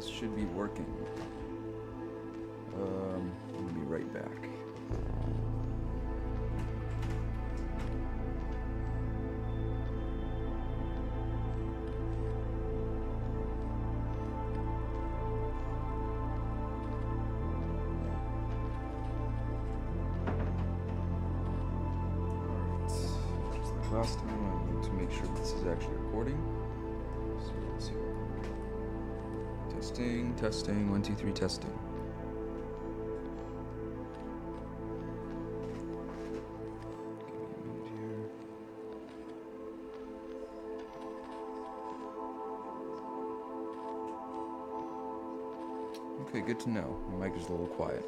this should be working. I'll be right back. Last time I need to make sure this is actually recording. So let's see. Testing, testing, 1, 2, 3, testing. Give me a minute here. Okay, good to know. My mic is a little quiet.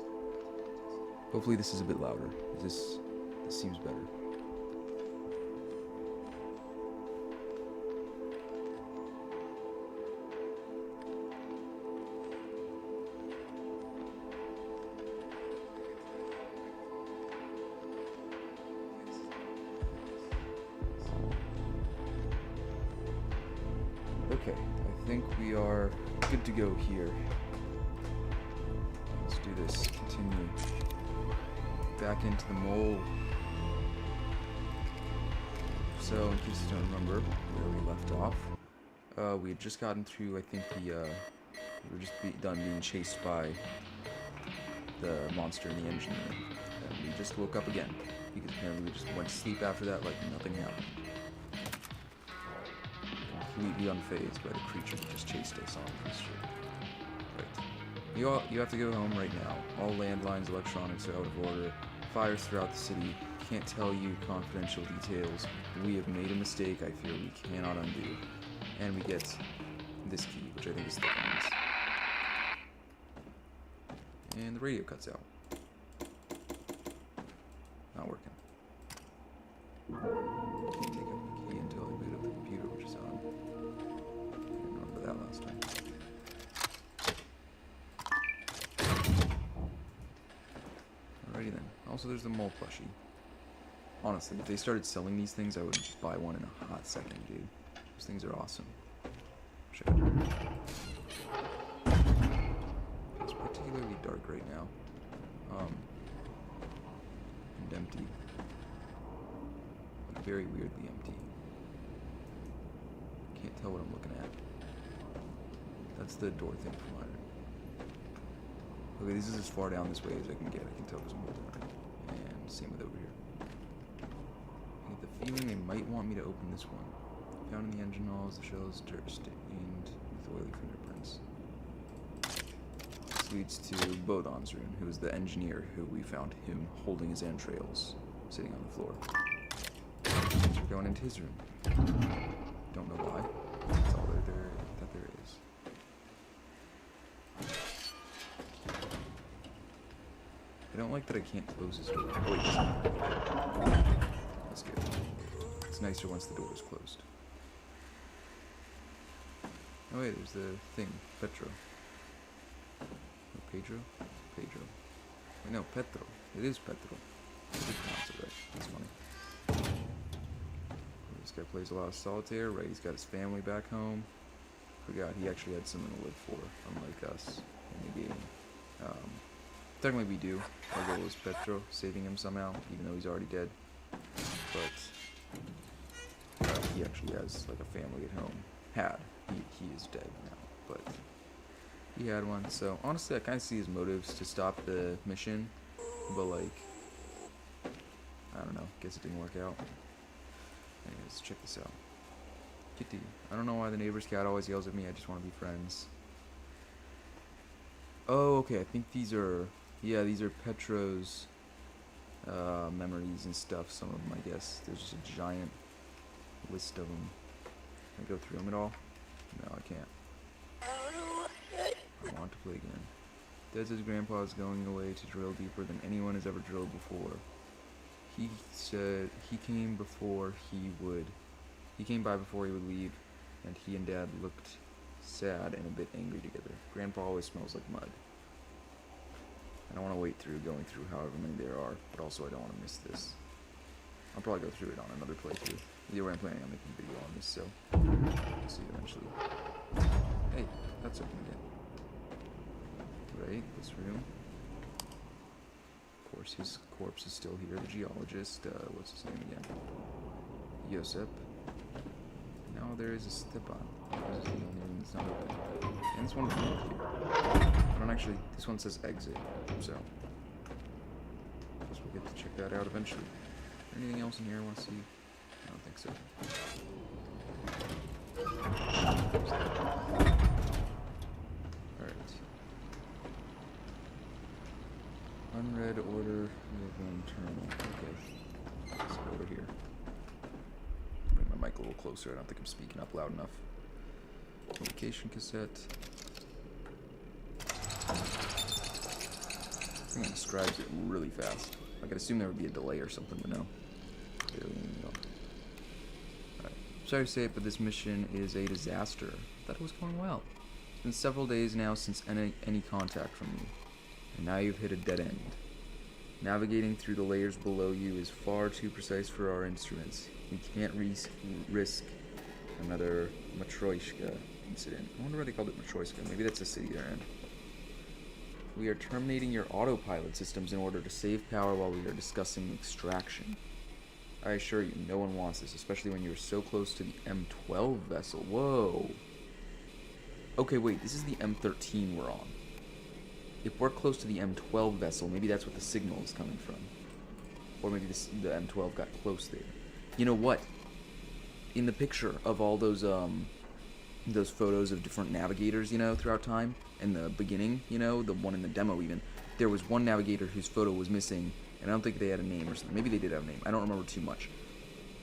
Hopefully this is a bit louder. This seems better. Okay, I think we are good to go here. Let's do this. Continue. Back into the mole. So, in case you don't remember where we left off, we had just gotten through, I think, we were just done being chased by the monster in the engine room. And we just woke up again, because apparently we just went to sleep after that like nothing happened. Completely unfazed by the creature that just chased us on this ship. Right. You have to go home right now. All landlines, electronics are out of order. Fires throughout the city. Can't tell you confidential details. We have made a mistake I fear we cannot undo. And we get this key, which I think is the lines. And the radio cuts out. Not working. Can't take up the key until I boot up the computer, which is on. Didn't remember that last time. Alrighty then. Also, there's the mole plushie. Honestly, if they started selling these things, I would just buy one in a hot second, dude. Those things are awesome. Check it out. It's particularly dark right now. And empty. Like, very weirdly empty. Can't tell what I'm looking at. That's the door thing from mine. Okay, this is as far down this way as I can get. I can tell there's a mole in it. And same with over here. I get the feeling they might want me to open this one. Found in the engine halls, the shell is dirt stained with oily fingerprints. This leads to Bodon's room, who is the engineer who we found him holding his entrails, sitting on the floor. So we're going into his room. Don't know why. That's all that there is. I don't like that I can't close his door. Oh, wait. That's good. It's nicer once the door is closed. Oh wait, there's the thing. Petro. Oh, Pedro? Pedro. Wait, no, Petro. It is Petro. I did pronounce it right. That's funny. This guy plays a lot of solitaire, right? He's got his family back home. Forgot he actually had someone to live for, unlike us in the game. Technically we do. Our goal is Petro, saving him somehow, even though he's already dead. But he actually has like a family at home. Had. He is dead now, but he had one. So honestly, I kind of see his motives to stop the mission, but like, I don't know. Guess it didn't work out. Anyways, check this out. Kitty. I don't know why the neighbor's cat always yells at me. I just want to be friends. Oh, okay. I think these are, yeah, these are Petro's memories and stuff. Some of them, I guess. There's just a giant list of them. Can I go through them at all? No, I can't. I want to play again. Dad says Grandpa is going away to drill deeper than anyone has ever drilled before. He said he came before he would. He came by before he would leave, and he and Dad looked sad and a bit angry together. Grandpa always smells like mud. I don't want to wait through going through however many there are, but also I don't want to miss this. I'll probably go through it on another playthrough. Either way, I'm planning on making a video on this, so we'll see you eventually. Hey, that's open again. right? This room. Of course, his corpse is still here. The geologist, what's his name again? Josep. Now there is a Stepan. This is the only room that's not open. And this one is not here. I don't actually, this one says exit, so. I guess we'll get to check that out eventually. Anything else in here I want to see? I don't think so. Alright. Unread order of one terminal. Okay. Let's go over here. Bring my mic a little closer. I don't think I'm speaking up loud enough. Location cassette. I think it describes it really fast. I could assume there would be a delay or something, but no. Alright. Sorry to say it, but this mission is a disaster. I thought it was going well. It's been several days now since any contact from you. And now you've hit a dead end. Navigating through the layers below you is far too precise for our instruments. We can't risk another Matryoshka incident. I wonder why they called it Matryoshka. Maybe that's a city they're in. We are terminating your autopilot systems in order to save power while we are discussing extraction. I assure you, no one wants this, especially when you're so close to the M12 vessel. Whoa. Okay, wait, this is the M13 we're on. If we're close to the M12 vessel, maybe that's what the signal is coming from. Or maybe the M12 got close there. You know what? In the picture of all those photos of different navigators, you know, throughout time, in the beginning, you know, the one in the demo even, there was one navigator whose photo was missing, and I don't think they had a name or something. Maybe they did have a name. I don't remember too much.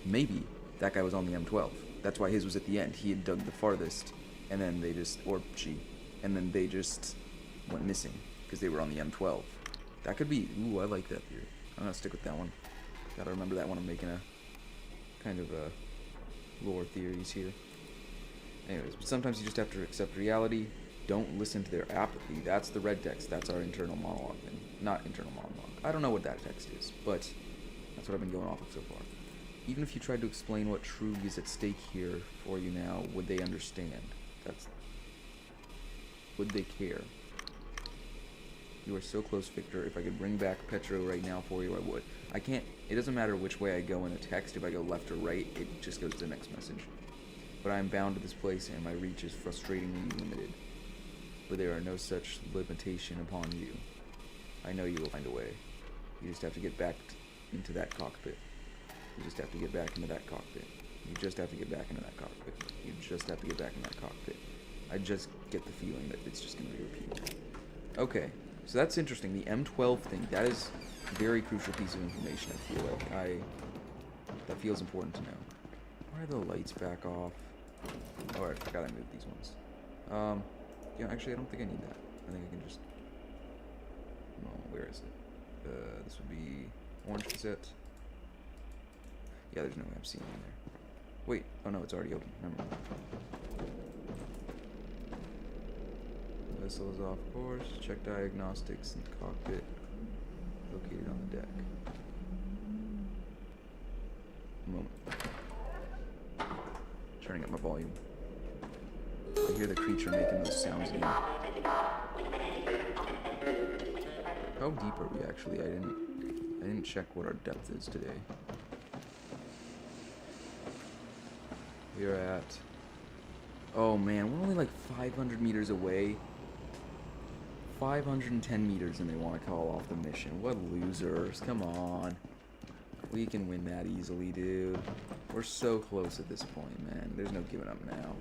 Maybe that guy was on the M12. That's why his was at the end. He had dug the farthest, and then they just, or she, and then they just went missing because they were on the M12. That could be, ooh, I like that theory. I'm gonna stick with that one. Gotta remember that when I'm making a kind of lore theories here. Anyways, but sometimes you just have to accept reality. Don't listen to their apathy. That's the red text. That's our internal monologue thing. Not internal monologue. I don't know what that text is, but that's what I've been going off of so far. Even if you tried to explain what truly is at stake here for you now, would they understand? Would they care? You are so close, Victor. If I could bring back Petro right now for you, I would. I can't. It doesn't matter which way I go in a text. If I go left or right, it just goes to the next message. But I am bound to this place, and my reach is frustratingly limited. But there are no such limitation upon you. I know you will find a way. You just have to get back into that cockpit. You just have to get back into that cockpit. You just have to get back into that cockpit. You just have to get back in that cockpit. I just get the feeling that it's just going to be repeated. Okay, so that's interesting. The M12 thing, that is a very crucial piece of information, I feel like. That feels important to know. Why are the lights back off? Oh, I forgot I moved these ones. Yeah, actually, I don't think I need that. I think I can just... No, where is it? This would be orange cassette. Yeah, there's no way I'm seeing it in there. Wait, oh no, it's already open. Never mind. Vessel is off course. Check diagnostics in the cockpit. Located on the deck. A moment. Turning up my volume. I hear the creature making those sounds again. How deep are we actually? I didn't check what our depth is today. We're at... Oh man, we're only like 500 meters away. 510 meters and they want to call off the mission. What losers. Come on. We can win that easily, dude. We're so close at this point, man. There's no giving up now.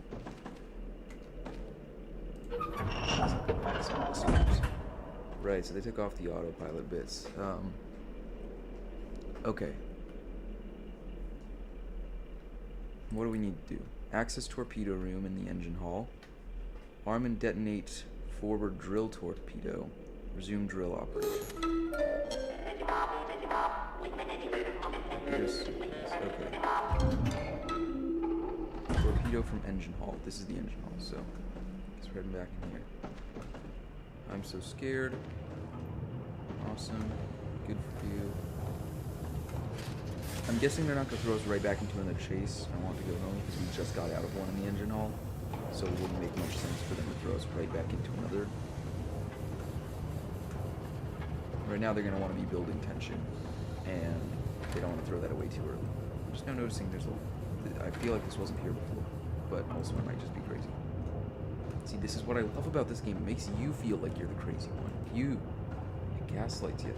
Right, so they took off the autopilot bits. Okay. What do we need to do? Access torpedo room in the engine hall. Arm and detonate forward drill torpedo. Resume drill operation. Yes. Okay. Torpedo from engine hall. This is the engine hall, so let's head back in here. I'm so scared. Awesome. Good for you. I'm guessing they're not going to throw us right back into another chase. I want to go home because we just got out of one in the engine hall. So it wouldn't make much sense for them to throw us right back into another. Right now they're going to want to be building tension, and they don't want to throw that away too early. I'm just now noticing I feel like this wasn't here before, but also it might just be crazy. See, this is what I love about this game. It makes you feel like you're the crazy one. It gaslights you.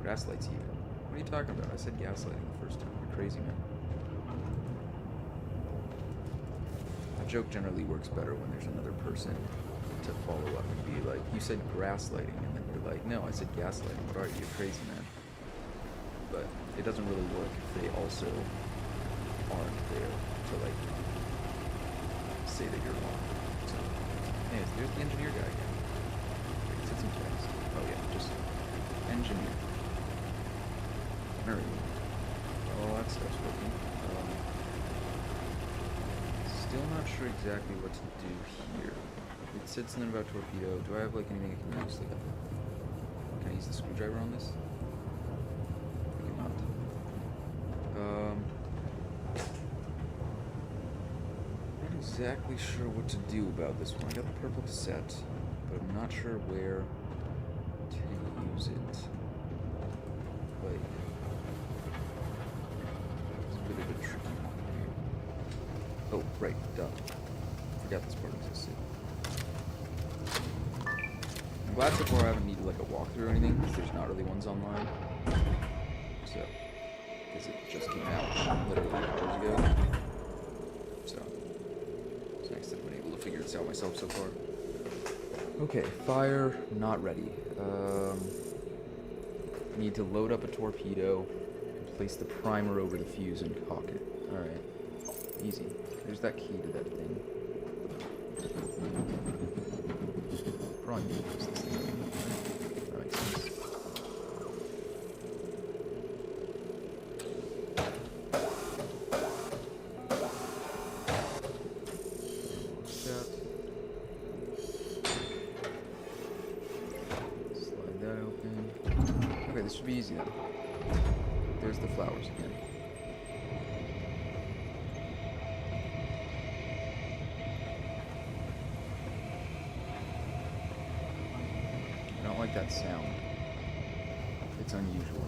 Gaslights you. What are you talking about? I said gaslighting the first time. You're crazy, man. A joke generally works better when there's another person to follow up and be like, you said grasslighting, and then you're like, no, I said gaslighting. What are you? You're crazy, man. But it doesn't really work if they also aren't there to, like, say that you're wrong. So, hey, there's the engineer guy again. He said some text. Oh yeah, just engineer. Alright. All that stuff's working. Still not sure exactly what to do here. It said something about torpedo. Do I have, like, anything I can use? Like, can I use the screwdriver on this? I cannot. Not exactly sure what to do about this one. I got the purple cassette, but I'm not sure where to use it. Like, it's a bit of a tricky one here. Oh, right, duh. Forgot this part existed. I'm glad so far I haven't needed like a walkthrough or anything, because there's not really ones online. So, because it just came out literally hours ago. So, it's nice that I've been able to figure this out myself so far. Okay, fire, not ready. Need to load up a torpedo and place the primer over the fuse and cock it. Alright, easy. There's that key to that thing. Probably need to use this thing. That makes sense. Slide that open. Okay, this should be easy then. There's the flowers again. I don't like that sound. It's unusual.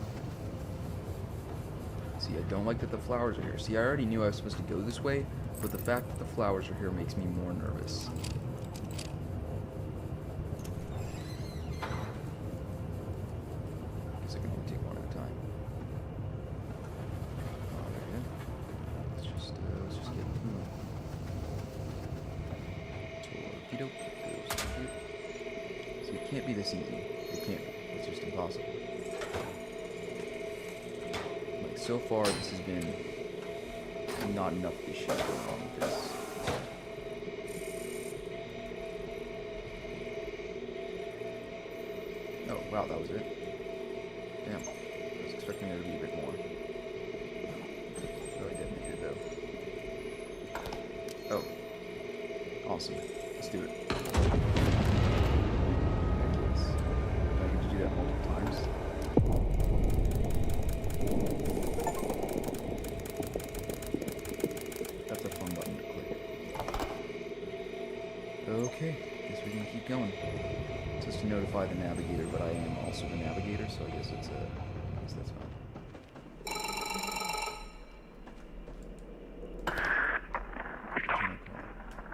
See, I don't like that the flowers are here. See, I already knew I was supposed to go this way, but the fact that the flowers are here makes me more nervous. Guess I can only take one at a time. Okay. Let's just get torpedo. See, it can't be this easy. It can't be. It's just impossible. Like, so far, this has been not enough issues going on with this. Oh, wow, that was it. Damn. I was expecting there to be a bit more. Really detonated, though. Oh. Awesome. Let's do it. That multiple times. That's a fun button to click. Okay, guess we can keep going. It's just to notify the navigator, but I am also the navigator, so I guess that's fine.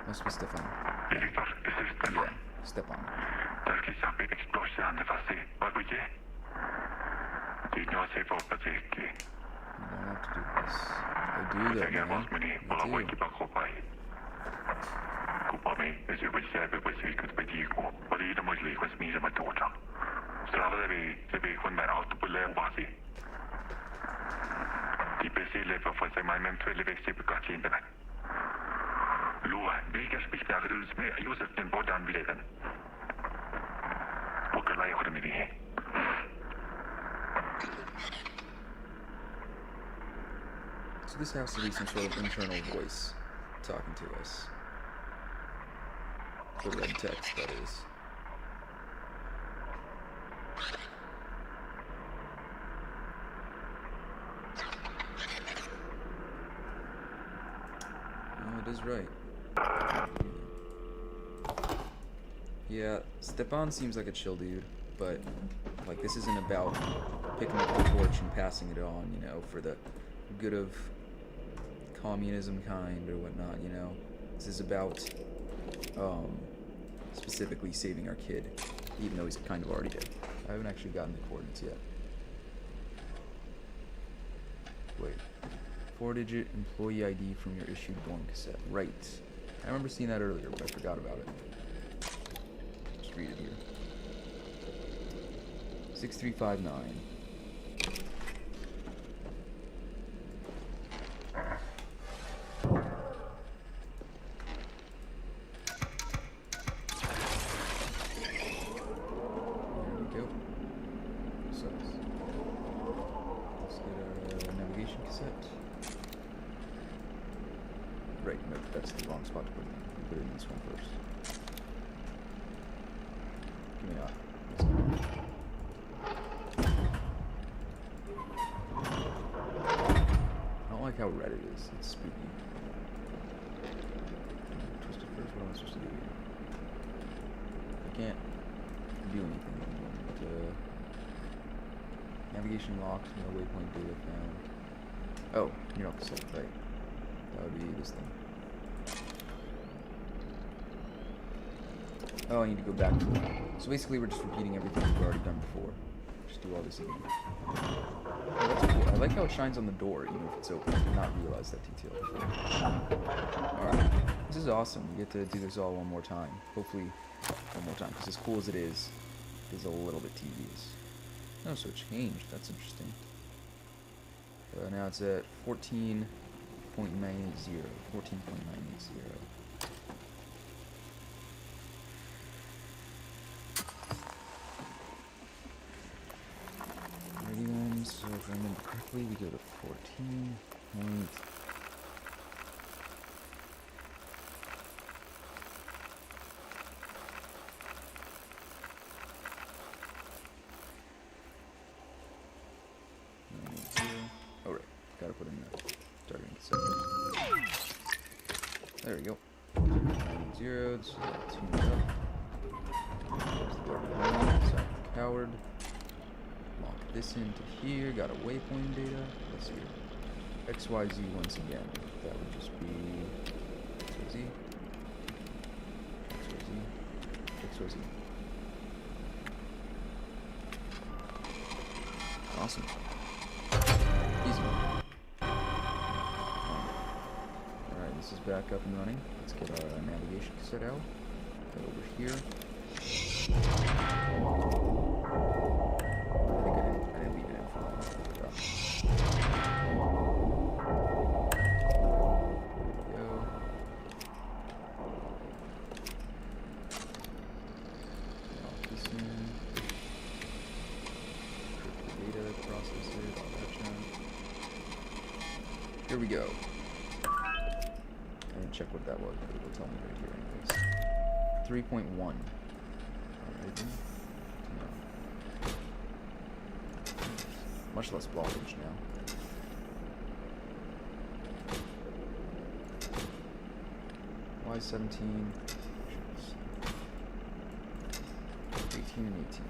Must be Stefan. Yeah, Stepan. You don't have to do this. I do that, man. I do. So this has to be some sort of internal voice talking to us. The red text, that is. Oh, it is right. Yeah, Stepan seems like a chill dude. but like this isn't about picking up the torch and passing it on, you know, for the good of communism kind or whatnot, you know. This is about specifically saving our kid, even though he's kind of already dead. I haven't actually gotten the coordinates yet. Wait. 4-digit employee ID from your issued born cassette. Right. I remember seeing that earlier, but I forgot about it. Just read it here. 6359. Right, no, that's the wrong spot to put it in. Put it in this one first. Give me that. I don't like how red it is. It's spooky. Twist it first. What am I supposed to do here? I can't do anything at the moment. Navigation locked. No waypoint data found. Oh, you're not the set, right. That would be this thing. Oh, I need to go back to that. So basically we're just repeating everything we've already done before. Just do all this again. Oh, that's cool. I like how it shines on the door, even if it's open. I did not realize that detail before. Alright. This is awesome. We get to do this all one more time. Hopefully one more time. Because as cool as it is a little bit tedious. Oh, so it changed. That's interesting. Now it's at 14.980. 14.980. Ready then, so if I remember correctly, we go to 14 point. Oh right, gotta put in the starting set. There we go. 0, so tune it up. So coward. Lock this into here. Got a waypoint data. Let's see. XYZ once again. That would just be XYZ. XYZ. XYZ. Awesome. Easy. Alright, this is back up and running. Let's get our navigation cassette out. Go over here. I didn't leave it in for long. There we go. Lock this in. Data, process it, all that junk. Here we go. I didn't check what that was, but it will tell me right here anyways. 3.1. Alright then. No. Much less blockage now. Why 17? 18 and 18.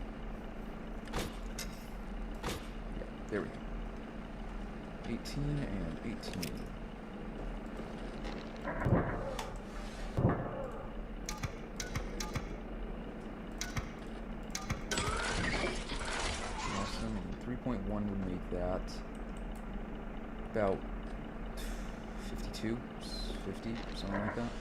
Yeah, there we go. 18 and 18. Awesome. And 3.1 would make that about 52, 50, something like that.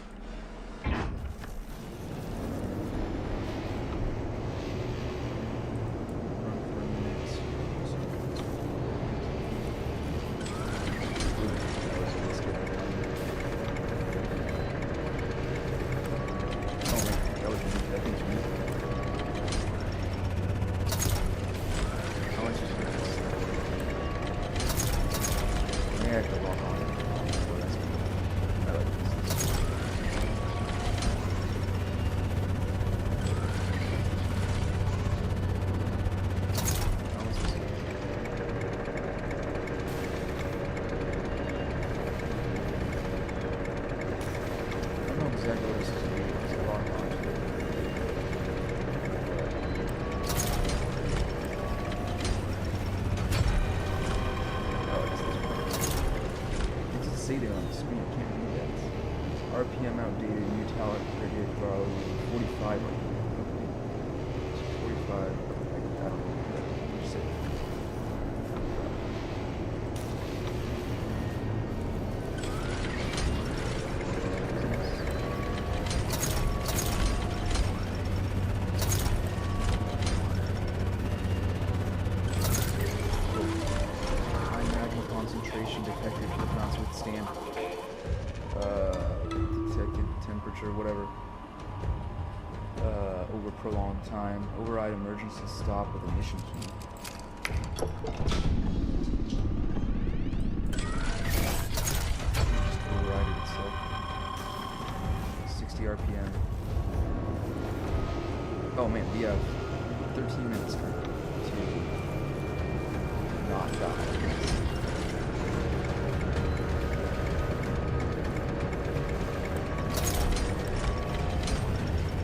RPM outdated, new talent created, bro. 45 RPM. Okay. So 45. Okay, I don't know. You're safe. High magma concentration detected could not withstand detected temperature, whatever. Over prolonged time. Override emergency stop with a mission key. Just override it itself. 60 RPM. Oh man, we have 13 minutes to not die.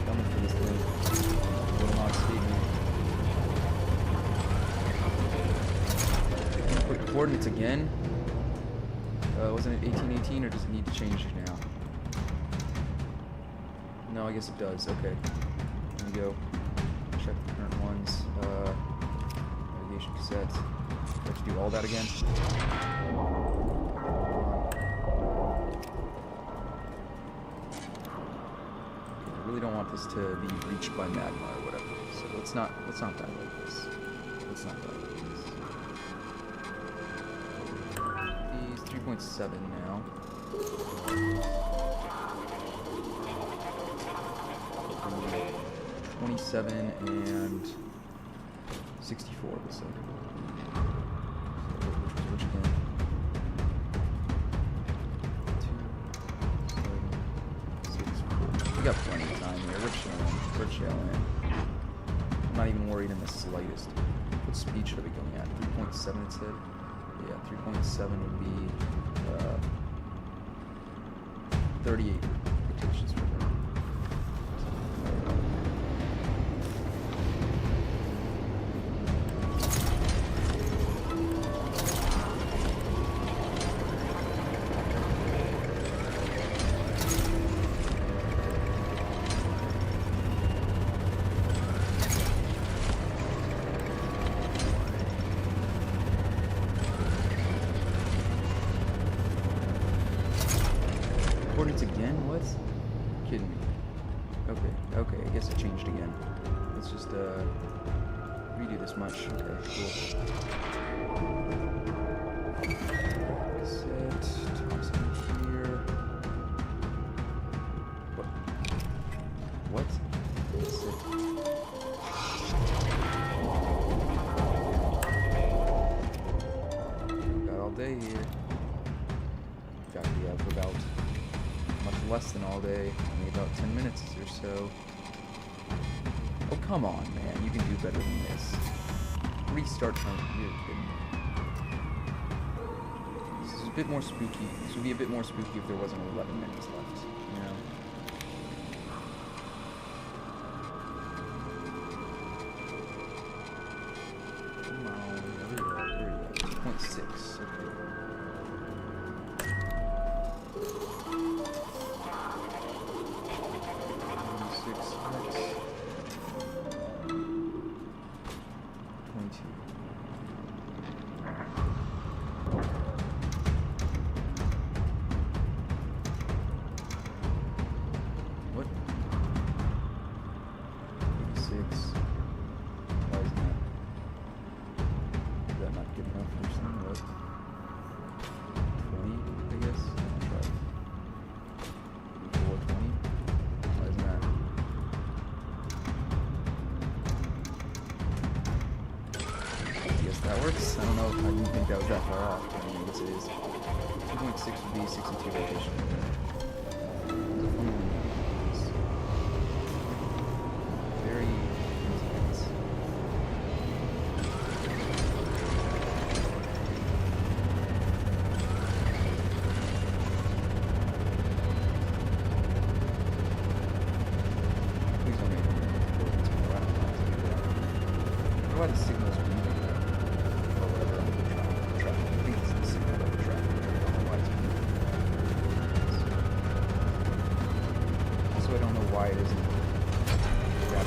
Coming for this thing. Will not escape me. Put coordinates again. Wasn't it 1818 or does it need to change now? No, I guess it does. Okay. Here we go. Check the current ones. Navigation cassette. Have to do all that again. I really don't want this to be reached by magma or whatever. So let's not die like this. Let's not die like this. He's 3.7 now. 27 and 64 this second. So which again? 2, 7, 6, 4. We got plenty of time here. We're chilling. We're chilling. I'm not even worried in the slightest. What speed should I be going at? 3.7 it said? Yeah, 3.7 would be 38 rotations per minute. Coordinates again? What? Kidding me. Okay, I guess it changed again. Let's just redo this much. Okay, cool. Set Thompson here. What? Set. Got all day here. Got to be out for about much less than all day, only about 10 minutes or so. Oh, come on, man. You can do better than this. Restart time. You're kidding me. This is a bit more spooky. This would be a bit more spooky if there wasn't 11 minutes left, you know? Come on. There we go. 2.6. Okay. What? 86. Why is that? Is that not good enough or something? What? 20, I guess? I'll try. 420? Why isn't that? I guess that works. I don't know. I didn't think that was that far off. I mean, I guess it is. 2.6 would be 62 rotation. Very intense. Please don't make me coordinates more. I don't want to do that. What are the signals moving there? Or whatever under the track. I think it's the signal of the track. I don't know why it's moving. quiet, isn't it? Yeah.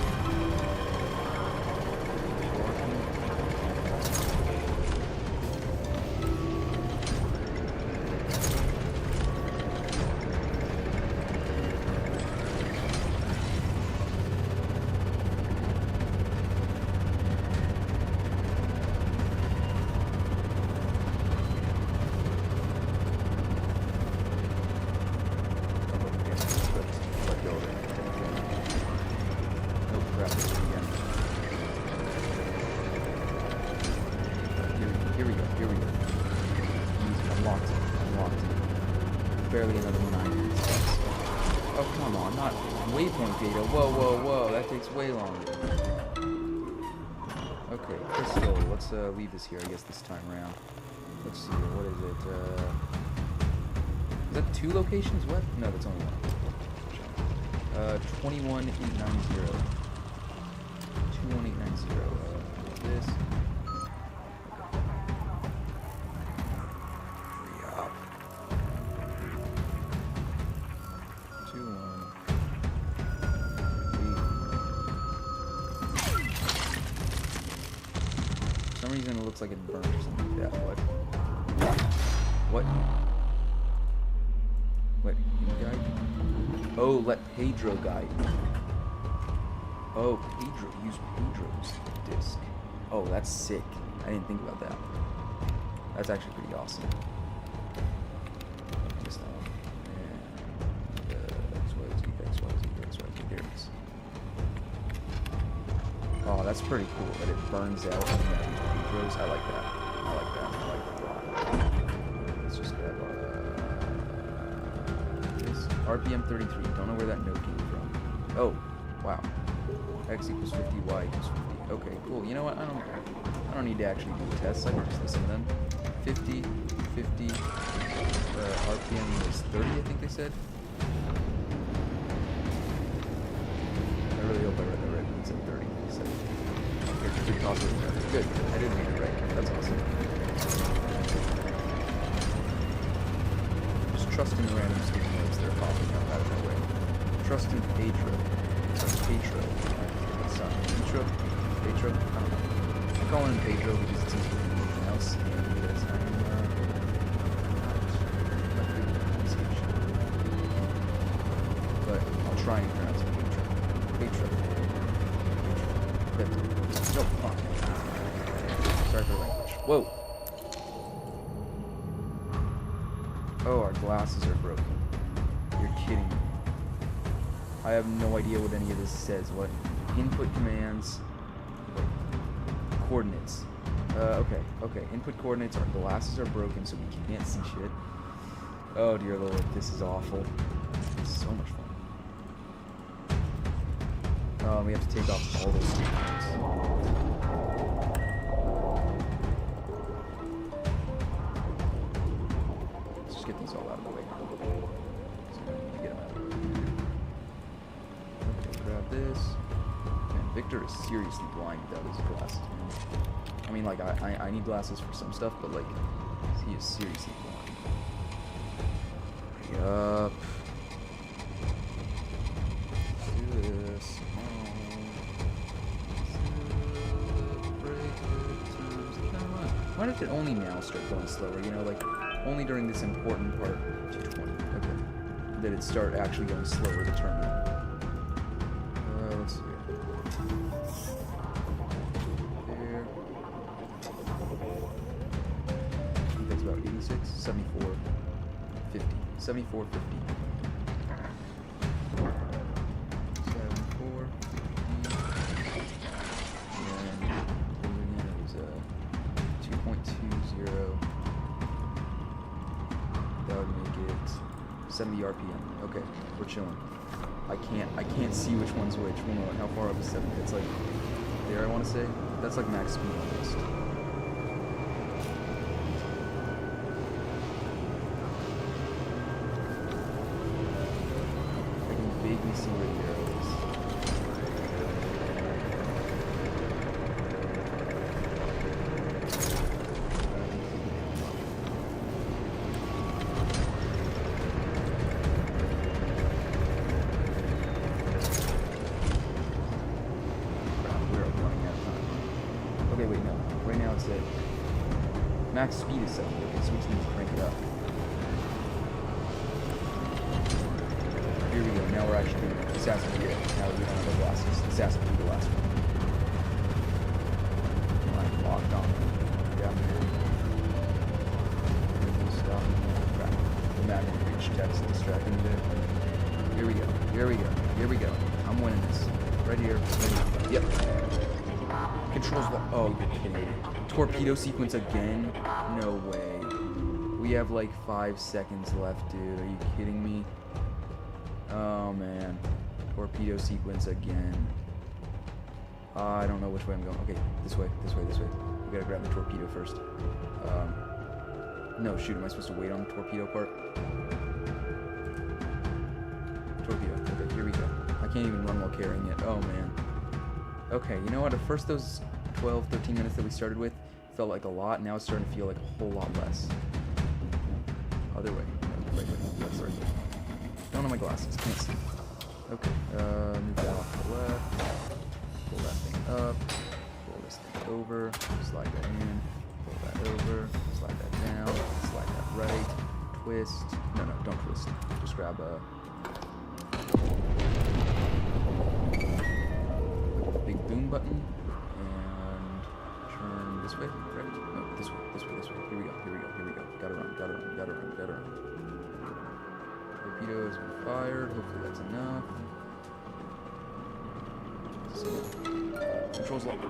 Barely another 9 steps. Oh, come on, not waypoint data. Whoa, whoa, whoa, that takes way longer. Okay, crystal, let's leave this here, I guess, this time around. Let's see, what is it? Is that 2 locations? What? No, that's only 1. 21890. 21890. This. For some reason it looks like it burned or something like that. What? What? Guide? Oh, let Pedro guide me. Oh, Pedro. Use Pedro's disc. Oh, that's sick. I didn't think about that. That's actually pretty awesome. Just XYZ. There it is. Oh, that's pretty cool that it burns out and then Pedro's. I like that. I like that a lot. Let's just grab this. RPM 33. Don't know where that note came from. Oh, wow. X equals 50, Y equals 50. Okay, cool. You know what? I don't need to actually do the tests. I can just listen to them. 50, 50. RPM was 30, I think they said. I really hope I read that right. It said 30. So, good possible. Good. I didn't read it right. That's awesome. Just trust in the random sticky notes that are popping out of my way. Trust in Pedro. Pedro. Pedro? I don't know. I'm calling him Pedro because it's easier than anything else. And because I'm but I'll try and pronounce it Pedro. No, fuck. Sorry for language. Whoa! Oh, our glasses are broken. You're kidding me. I have no idea what any of this says. What? Input commands. Wait. Coordinates. Okay. Input coordinates. Our glasses are broken, so we can't see shit. Oh dear lord, this is awful. This is so much fun. We have to take off all those statements. Let's just get these all out of the way. So get them out. Okay, grab this. Man, Victor is seriously blind without his glasses. I mean, like, I need glasses for some stuff, but, like, he is seriously blind. Hurry up. Do this. Why did it only now start going slower? You know, like, only during this important part, 220, okay, did it start actually going slower, the terminal. Let's see. There. I think that's about 86, 74, 50. 74, 50. 74, 50. And it was 2.20. That would make it 70 RPM. Okay, we're chilling. I can't see which one's which. How far up is 70? It's like there, I want to say. That's like max speed almost. I can vaguely see where the arrow is. Max speed is 70. Okay, so we just need to crank it up. Here we go. Now we're actually doing Assassin's Creed. Now we don't have our glasses. Assassin's Creed, the last one. I'm locked on. Down there. Stop. Crap. The magnet breach text distracting me there. Here we go. Here we go. Here we go. I'm winning this. Right here. Right here. Yep. Controls. Oh, you're kidding me. Torpedo sequence again? No way. We have like 5 seconds left, dude. Are you kidding me? Oh man. Torpedo sequence again. I don't know which way I'm going. Okay, this way, this way, this way. We gotta grab the torpedo first. No, shoot, am I supposed to wait on the torpedo part? Torpedo. Okay, here we go. I can't even run while carrying it. Oh man. Okay, you know what? At first those 12, 13 minutes that we started with felt like a lot. Now it's starting to feel like a whole lot less. Other way. Right way. That's right. Don't have my glasses. Can't see. Okay. Move that off to the left. Pull that thing up. Pull this thing over. Slide that in. Pull that over. Slide that down. Slide that right. Twist. No, don't twist. Just grab a... big boom button. And turn this way. Right? No, this way. This way. This way. Here we go. Here we go. Here we go. Gotta run. Gotta run. Gotta run. Gotta run. Torpedo has been fired. Hopefully that's enough. Controls locked.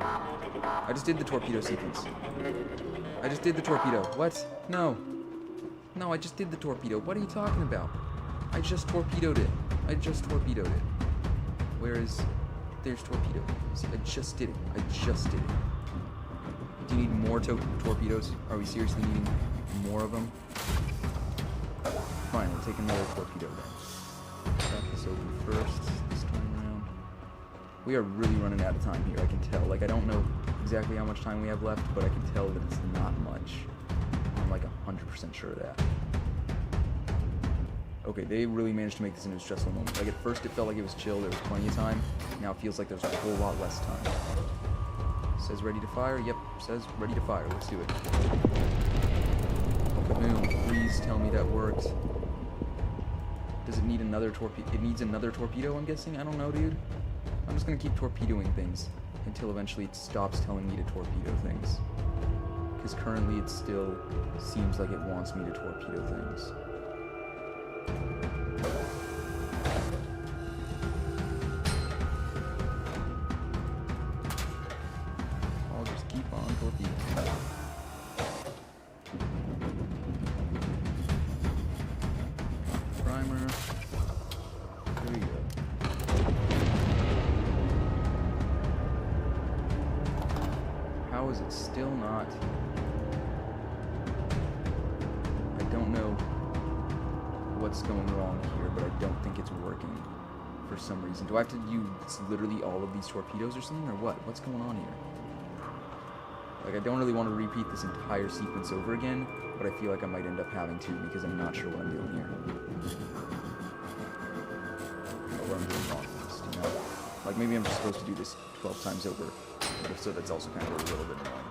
I just did the torpedo sequence. I just did the torpedo. What? No. No, I just did the torpedo. What are you talking about? I just torpedoed it. I just torpedoed it. Where is... There's torpedo. See, I just did it. I just did it. Do you need more torpedoes? Are we seriously needing more of them? Fine, we'll take another torpedo then. Crack this open first, this time around. We are really running out of time here, I can tell. Like, I don't know exactly how much time we have left, but I can tell that it's not much. I'm like 100% sure of that. Okay, they really managed to make this into a stressful moment. Like, at first it felt like it was chill, there was plenty of time. Now it feels like there's a whole lot less time. Says ready to fire? Yep, says ready to fire. Let's do it. Boom, please tell me that worked. Does it need another torpedo? It needs another torpedo, I'm guessing? I don't know, dude. I'm just gonna keep torpedoing things until eventually it stops telling me to torpedo things. Because currently it still seems like it wants me to torpedo things. I'll just keep on torpedoing. Primer. There we go. How is it still not? I don't know what's going wrong here, but I don't think it's working for some reason. Do I have to use literally all of these torpedoes or something, or what? What's going on here? Like, I don't really want to repeat this entire sequence over again, but I feel like I might end up having to because I'm not sure what I'm doing here. Or what I'm doing wrong, you know? Like, maybe I'm just supposed to do this 12 times over, but if so, that's also kind of a little bit annoying.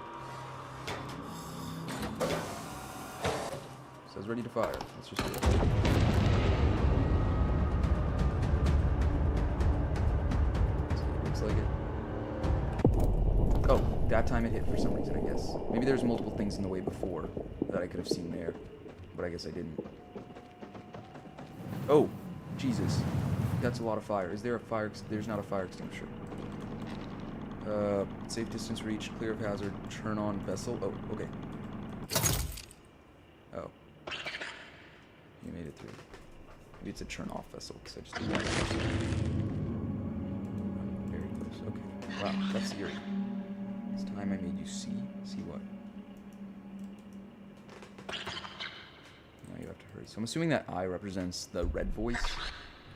Says ready to fire. Let's just do it. Looks like it. Oh, that time it hit for some reason, I guess. Maybe there's multiple things in the way before that I could have seen there, but I guess I didn't. Oh, Jesus. That's a lot of fire. Is there a fire? There's not a fire extinguisher. Safe distance reach, clear of hazard, turn on vessel. Oh, okay. Oh. You made it through. Maybe it's a turn off vessel, because I just did that. Very close. Okay. Wow, that's eerie. This time I made you see. See what? Now you have to hurry. So I'm assuming that I represents the red voice.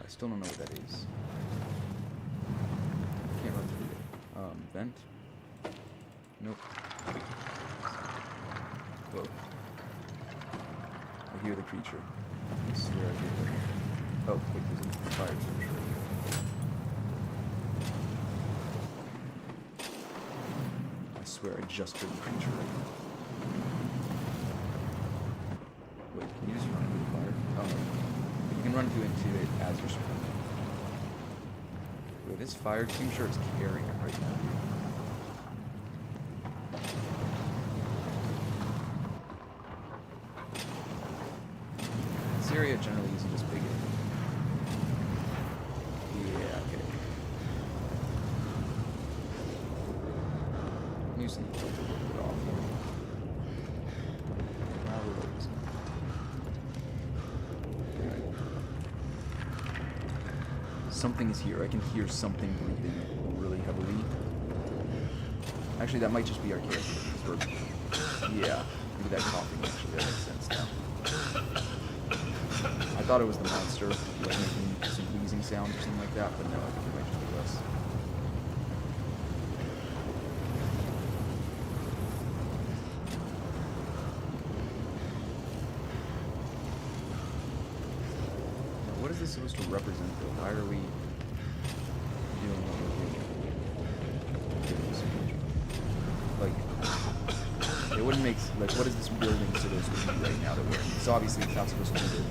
I still don't know what that is. Can't run through it. Vent? Nope. Whoa. I hear the creature. I swear I hear it. Oh, wait, there's a fire extinguisher. I swear I just heard the creature right now. run into it as you're sprinting. Wait, this fire extinguisher is carrying it right now. This area generally isn't as big. Yeah, okay. Knew something felt a little bit off here. Now we're losing. Something is here. I can hear something breathing really heavily. Actually, that might just be our character. Yeah, maybe that coughing actually, that makes sense now. I thought it was the monster, like making some wheezing sounds or something like that, but no, I think it might just be us. What is this supposed to represent, though? Why are we doing what we're doing? Like, it wouldn't make... Like, what is this building supposed to be right now that we're in? So obviously it's not supposed to be the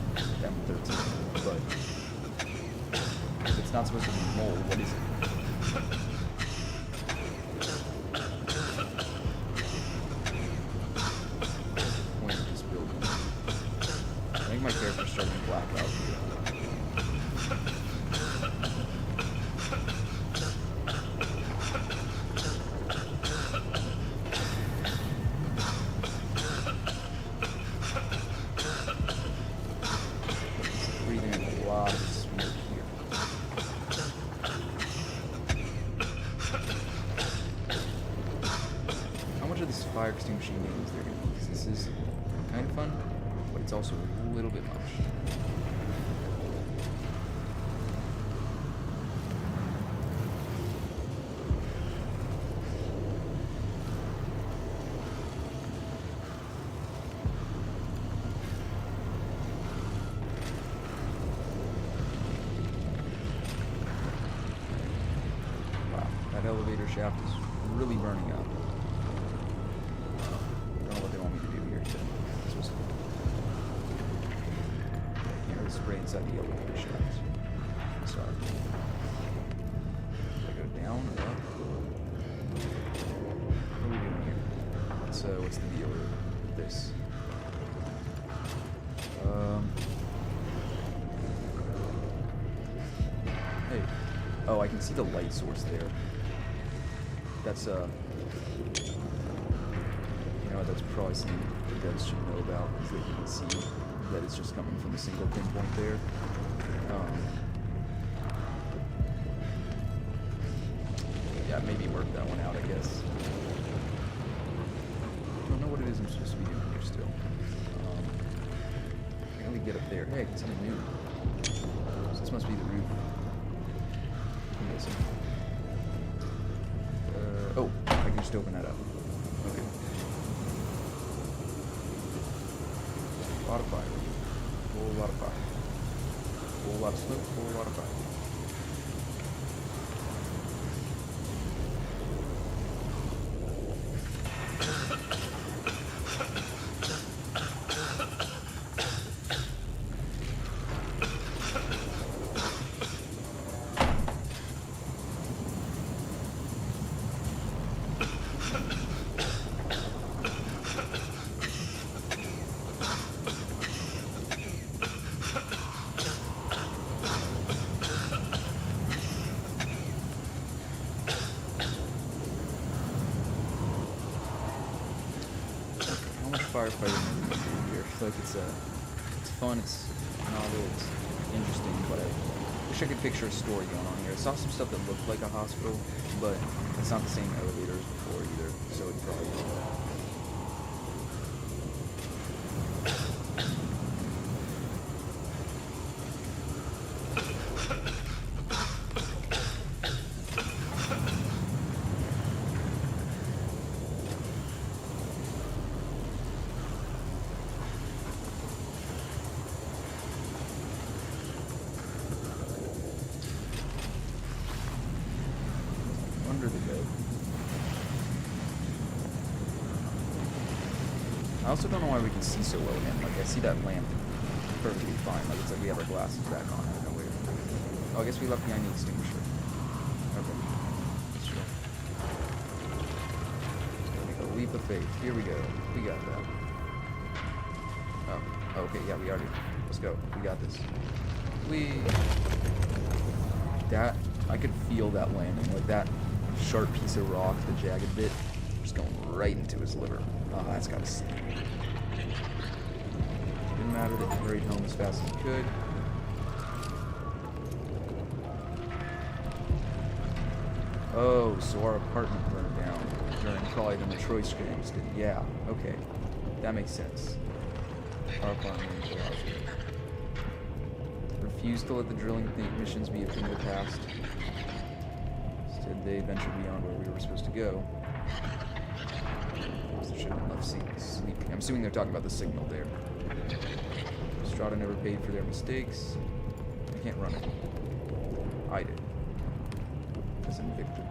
M13, but if it's not supposed to be mold, what is it? Point of this building. I think my character's starting to black out here. Fire extinguishing games they're going to use. This is kind of fun, but it's also a little bit much. Wow, that elevator shaft is really burning up. Spray inside the elevator shaft. Sorry. Do I go down or up? What are we doing here? What's the deal with this? Hey. Oh, I can see the light source there. That's, you know, that's probably something the devs should know about, is that you can see that it's just coming from a single pinpoint there. Yeah, maybe work that one out, I guess. I don't know what it is I'm supposed to be doing here still. I can only get up there. Hey, it's something new. So this must be the roof. I'm guessing. Oh, I can just open that up. Okay. A lot of fire. A whole lot of fire. A whole lot of smoke, a whole lot of fire. Firefighting here. I feel like it's fun, it's novel, it's interesting, but I wish I could picture a story going on here. I saw some stuff that looked like a hospital, but it's not the same elevator as before either, so it probably I also don't know why we can see so well again. Like, I see that lamp perfectly fine. Like, it's like we have our glasses back on out of nowhere. Oh, I guess we left behind the extinguisher. Okay. That's true. Gonna make a leap of faith. Here we go. We got that. Oh, okay, yeah, we already... Let's go. We got this. That... I could feel that landing. Like, that sharp piece of rock, the jagged bit, just going right into his liver. Oh, that's gotta sting. Didn't matter that he hurried home as fast as he could. Oh, so our apartment burned down during probably the Matryoshka incident. Yeah, okay. That makes sense. Our apartment in Garazi. Refused to let the drilling missions be a thing of the past. Instead, they ventured beyond where we were supposed to go. There should have been enough sleeping. I'm assuming they're talking about the signal there. Strata never paid for their mistakes. I can't run it. I did. As in Victor.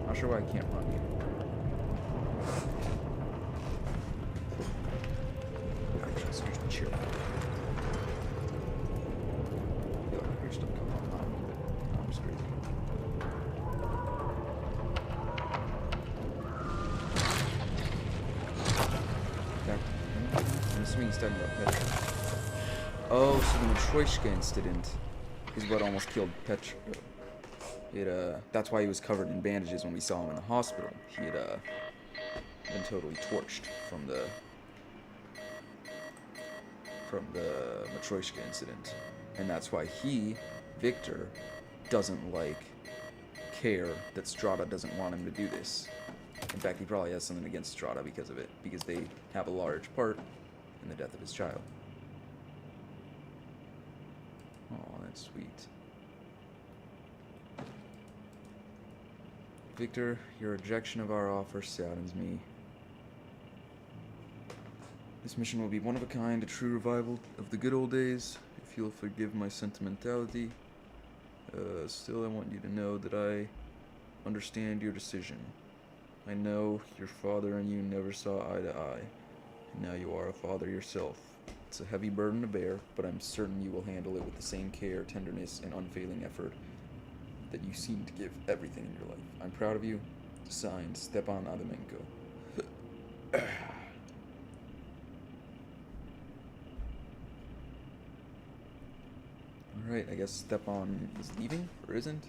Not sure why I can't run either. Actually, let's just chill. I feel like we're still coming online. I'm just crazy. Okay. I'm assuming he's talking about Petra. Oh, so the Matryoshka incident is what almost killed Petra. That's why he was covered in bandages when we saw him in the hospital. He had been totally torched from the Matryoshka incident, and that's why he, Victor, doesn't care that Strata doesn't want him to do this. In fact, he probably has something against Strata because of it, because they have a large part in the death of his child. Oh, that's sweet. Victor, your rejection of our offer saddens me. This mission will be one of a kind, a true revival of the good old days, if you'll forgive my sentimentality. Still, I want you to know that I understand your decision. I know your father and you never saw eye to eye, and now you are a father yourself. It's a heavy burden to bear, but I'm certain you will handle it with the same care, tenderness, and unfailing effort that you seem to give everything in your life. I'm proud of you. Signed, Stepan Adamenko. Alright, I guess Stepan is leaving, or isn't?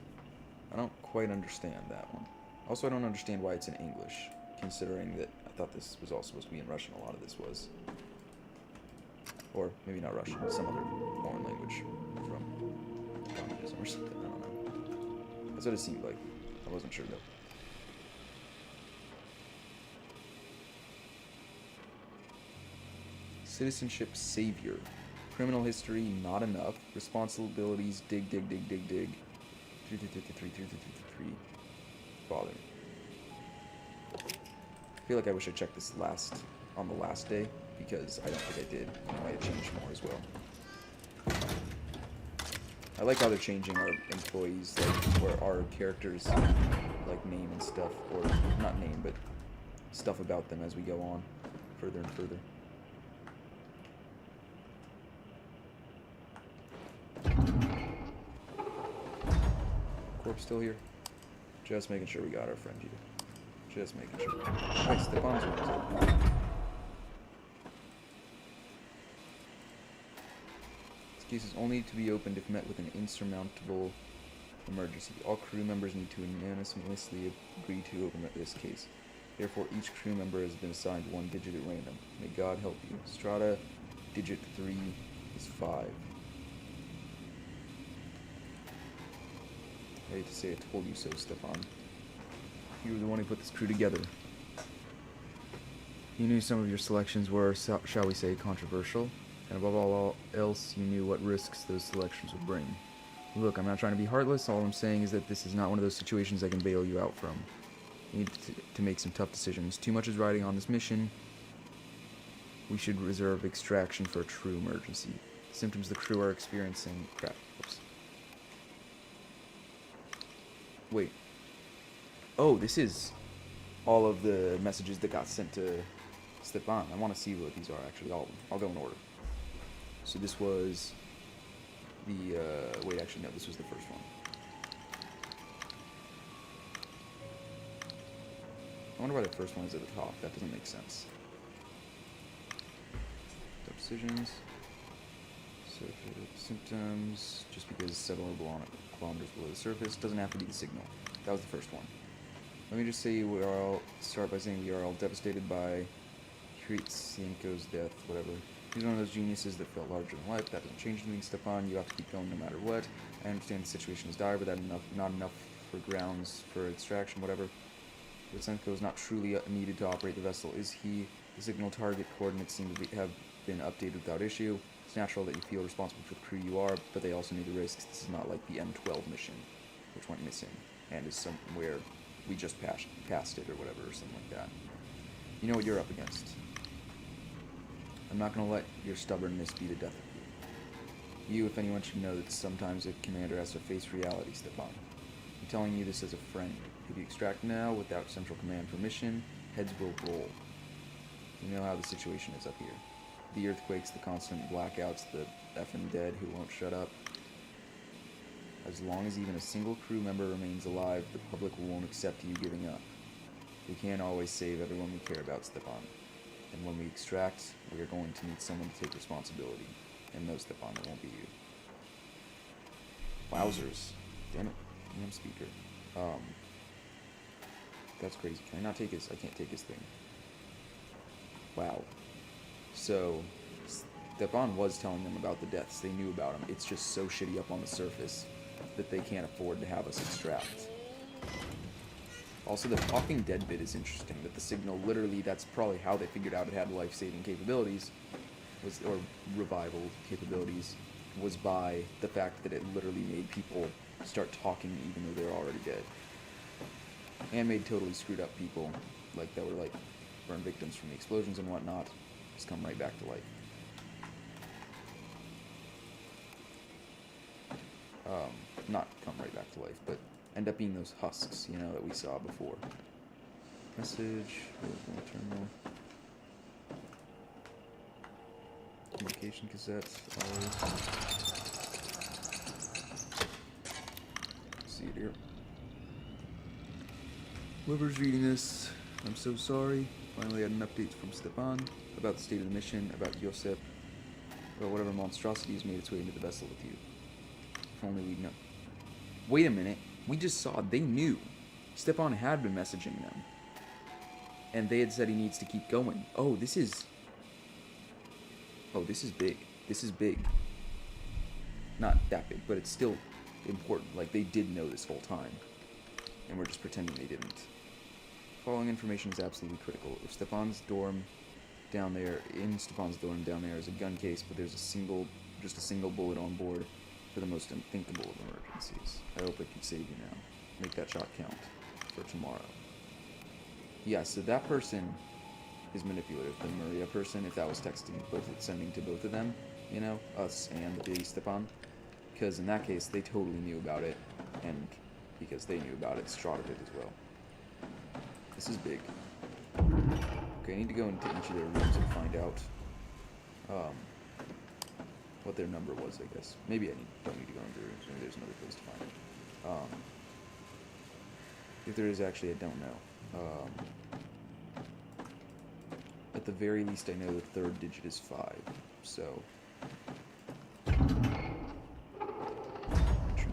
I don't quite understand that one. Also, I don't understand why it's in English, considering that I thought this was all supposed to be in Russian. A lot of this was. Or maybe not Russian, some other foreign language from communism or something. I don't know. That's what it seemed like. I wasn't sure though. Citizenship savior. Criminal history, not enough. Responsibilities, dig. 333. Father. I feel like I wish I checked this on the last day, because I don't think I did. I might have changed more as well. I like how they're changing our employees, or our characters, name and stuff, or not name, but stuff about them as we go on, further and further. Corpse still here? Just making sure we got our friend here. Just making sure. Hey, Stepan's one is open. This case is only to be opened if met with an insurmountable emergency. All crew members need to unanimously agree to open this case. Therefore, each crew member has been assigned one digit at random. May God help you. Strata, digit 3 is 5. I hate to say I told you so, Stepan. You were the one who put this crew together. You knew some of your selections were, shall we say, controversial, and above all else, you knew what risks those selections would bring. Look, I'm not trying to be heartless. All I'm saying is that this is not one of those situations I can bail you out from. You need to make some tough decisions. Too much is riding on this mission. We should reserve extraction for a true emergency. The symptoms the crew are experiencing... Crap. Oops. Wait. Oh, this is all of the messages that got sent to Stepan. I want to see what these are actually. I'll go in order. So this was the, wait, actually, no, this was the first one. I wonder why the first one is at the top. That doesn't make sense. Decisions. Symptoms, just because several kilometers below the surface, doesn't have to be the signal. That was the first one. Let me just say start by saying we are all devastated by Kritsienko's death, whatever. He's one of those geniuses that felt larger than life. That doesn't change anything, Stepan. You have to keep going no matter what. I understand the situation is dire, but that's not enough for grounds for extraction, whatever. Kritsienko is not truly needed to operate the vessel, is he? The signal target coordinates seem to have been updated without issue. It's natural that you feel responsible for the crew you are, but they also knew the risks. This is not like the M12 mission, which went missing, and is somewhere we just passed it or whatever, or something like that. You know what you're up against. I'm not going to let your stubbornness be the death of you. You, if anyone, should know that sometimes a commander has to face reality, Stepan. I'm telling you this as a friend. If you extract now, without central command permission, heads will roll. You know how the situation is up here. The earthquakes, the constant blackouts, the effing dead who won't shut up. As long as even a single crew member remains alive, the public won't accept you giving up. We can't always save everyone we care about, Stepan. And when we extract, we are going to need someone to take responsibility. And no, Stepan, it won't be you. Wowzers. Damn it. Damn speaker. That's crazy. Can I not take his... I can't take his thing. Wow. So, Stepan was telling them about the deaths. They knew about them. It's just so shitty up on the surface that they can't afford to have us extract. Also, the talking dead bit is interesting. That the signal, literally, that's probably how they figured out it had life-saving capabilities, or revival capabilities, was by the fact that it literally made people start talking even though they were already dead. And made totally screwed up people, like, that were, like, burned victims from the explosions and whatnot, just come right back to life. Not come right back to life, but end up being those husks, you know, that we saw before. Message, terminal. Communication cassettes, see it here. Whoever's reading this, I'm so sorry. Finally had an update from Stepan about the state of the mission, about Yosep, about whatever monstrosity has made its way into the vessel with you. If only we'd know. Wait a minute. We just saw they knew. Stepan had been messaging them. And they had said he needs to keep going. Oh, this is... Oh, this is big. This is big. Not that big, but it's still important. Like, they did know this whole time. And we're just pretending they didn't. Following information is absolutely critical. If Stepan's dorm down there, is a gun case, but there's just a single bullet on board for the most unthinkable of emergencies. I hope it can save you now. Make that shot count for tomorrow. Yeah, so that person is manipulative. The Maria person, if that was texting, but it's sending to both of them, you know, us and the Stepan. Because in that case, they totally knew about it, and because they knew about it, Strahd did as well. This is big. Okay, I need to go into each of their rooms and find out what their number was, I guess. Maybe I don't need to go into their rooms. Maybe there's another place to find it. If there is, actually, I don't know. At the very least, I know the third digit is 5, so... Turn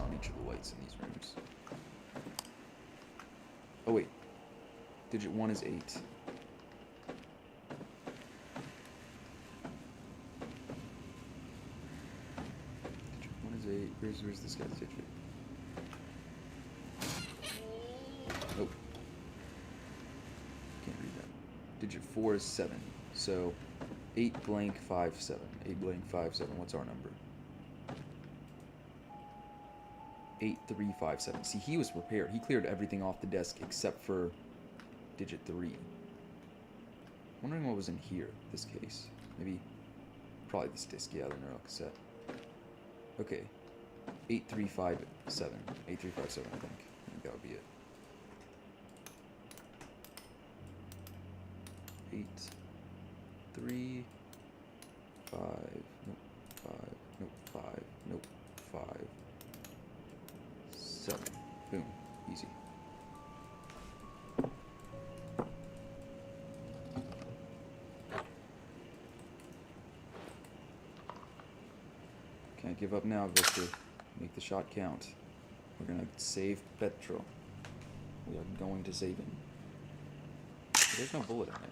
on each of the lights in these rooms. Oh, wait. Digit 1 is 8. Digit 1 is 8. Where's this guy's digit? Nope. Can't read that. Digit 4 is 7. So 8 blank 5 7. 8 blank 5 7. What's our number? 8357. See, he was prepared. He cleared everything off the desk except for digit 3. Wondering what was in here, this case. Maybe, probably this disc, yeah, the neural cassette. Okay. 8357. 8357, I think. I think that would be it. 8, 3, 5, nope, 5, nope, 5, nope, 5, 7. Boom. Easy. Can't give up now, Victor. Make the shot count. We're gonna save Petro. We are going to save him. There's no bullet in there.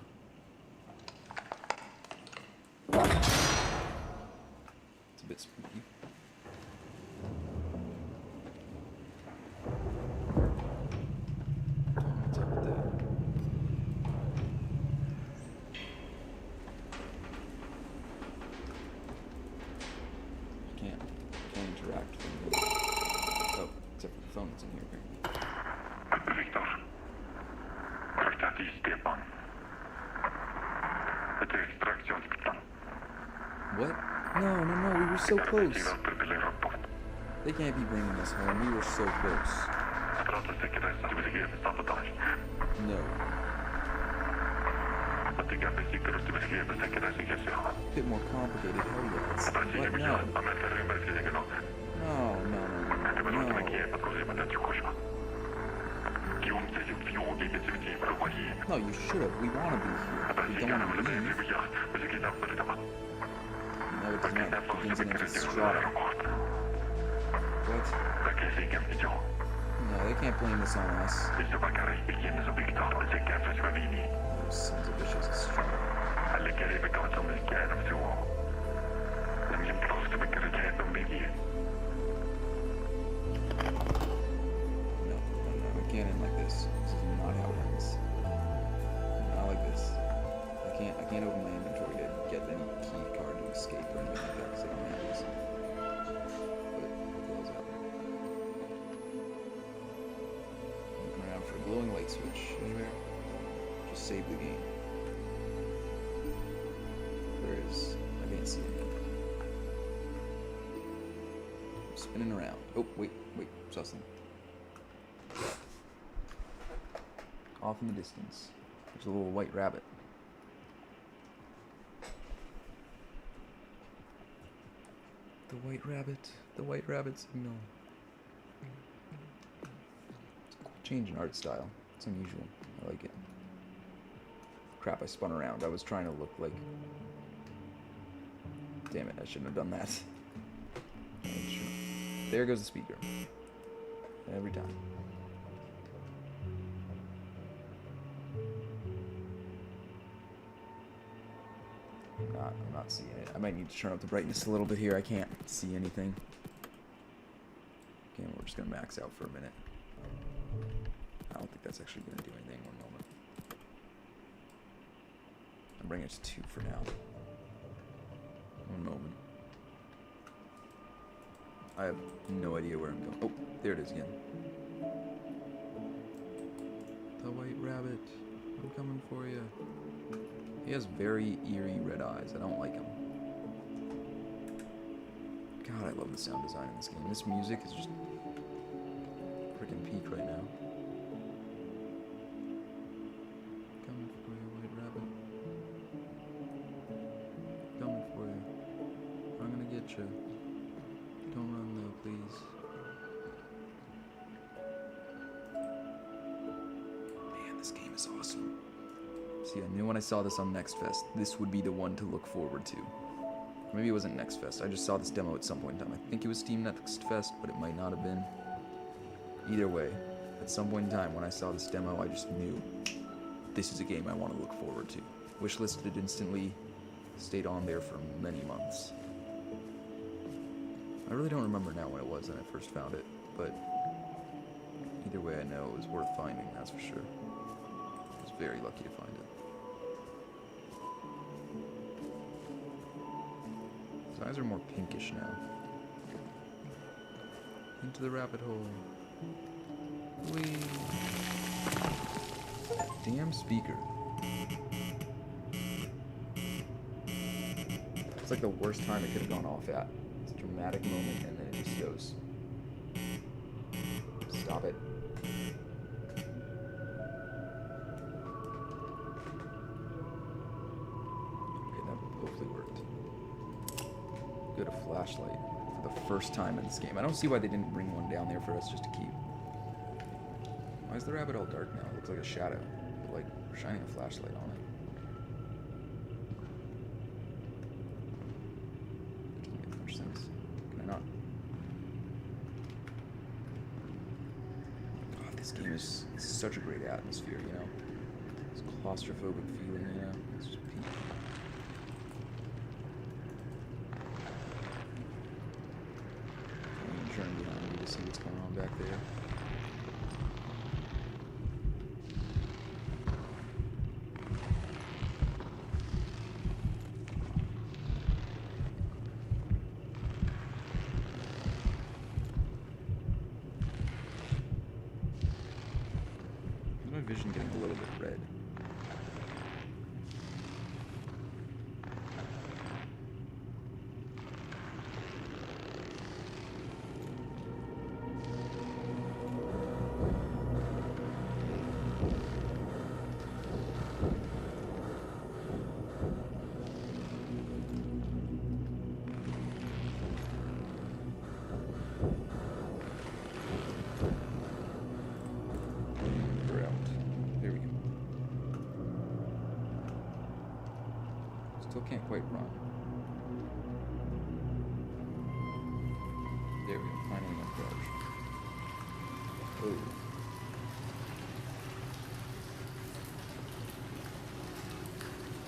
It's a bit spooky. What's up with that? Can't interact with them. Oh, except for the phone that's in here apparently. Victor. Kontaktat i Stepan. Ett extraktionsplan. What? No, we were so close. They can't be bringing us home. We were so close. No. A bit more complicated. Hell yes. What? No. No. No, you should have. We want to be here. We don't want to leave. No, it does not. It begins in Strata. What? No, they can't blame this on us. Those sons of bitches is Strata. No, it can't end like this. This is not how it ends. Not like this. I can't open my inventory to get any key card to escape or anything like that because I don't have this. But what the hell's happening? Looking around for a glowing light switch. Anywhere? Just save the game. Where is... I can't see anything. I'm spinning around. Oh, wait. Saw something. Off in the distance. There's a little white rabbit. The white rabbit signal. Change in art style. It's unusual. I like it. Crap, I spun around. I was trying to look like... Damn it, I shouldn't have done that. There goes the speaker. Every time. I'm not seeing it. I might need to turn up the brightness a little bit here. I can't see anything. Okay, we're just gonna max out for a minute. I don't think that's actually gonna do anything. One moment. I'll bring it to 2 for now. One moment. I have no idea where I'm going. Oh, there it is again. The white rabbit. I'm coming for you. He has very eerie red eyes. I don't like him. God, I love the sound design in this game. This music is just freaking peak right now. Coming for you, white rabbit. Coming for you. I'm gonna get you. Don't run though, please. Man, this game is awesome. See, I knew when I saw this on Next Fest, this would be the one to look forward to. Maybe it wasn't Next Fest. I just saw this demo at some point in time. I think it was Steam Next Fest, but it might not have been. Either way, at some point in time when I saw this demo, I just knew this is a game I want to look forward to. Wishlisted instantly, stayed on there for many months. I really don't remember now when it was when I first found it, but either way I know it was worth finding, that's for sure. I was very lucky to find it. His eyes are more pinkish now. Into the rabbit hole. Whee! Damn speaker. It's like the worst time it could have gone off at. It's a dramatic moment and then it just goes. Stop it. Okay, flashlight for the first time in this game. I don't see why they didn't bring one down there for us just to keep. Why is the rabbit all dark now? It looks like a shadow. But, like, we're shining a flashlight on it. Doesn't make much sense. Can I not? God, this game is such a great atmosphere, you know? This claustrophobic feeling, you know? It's just peak. I'm turning behind me to see what's going on back there. My vision getting a little bit red. Still can't quite run. There we go, finally on crouch. Oh.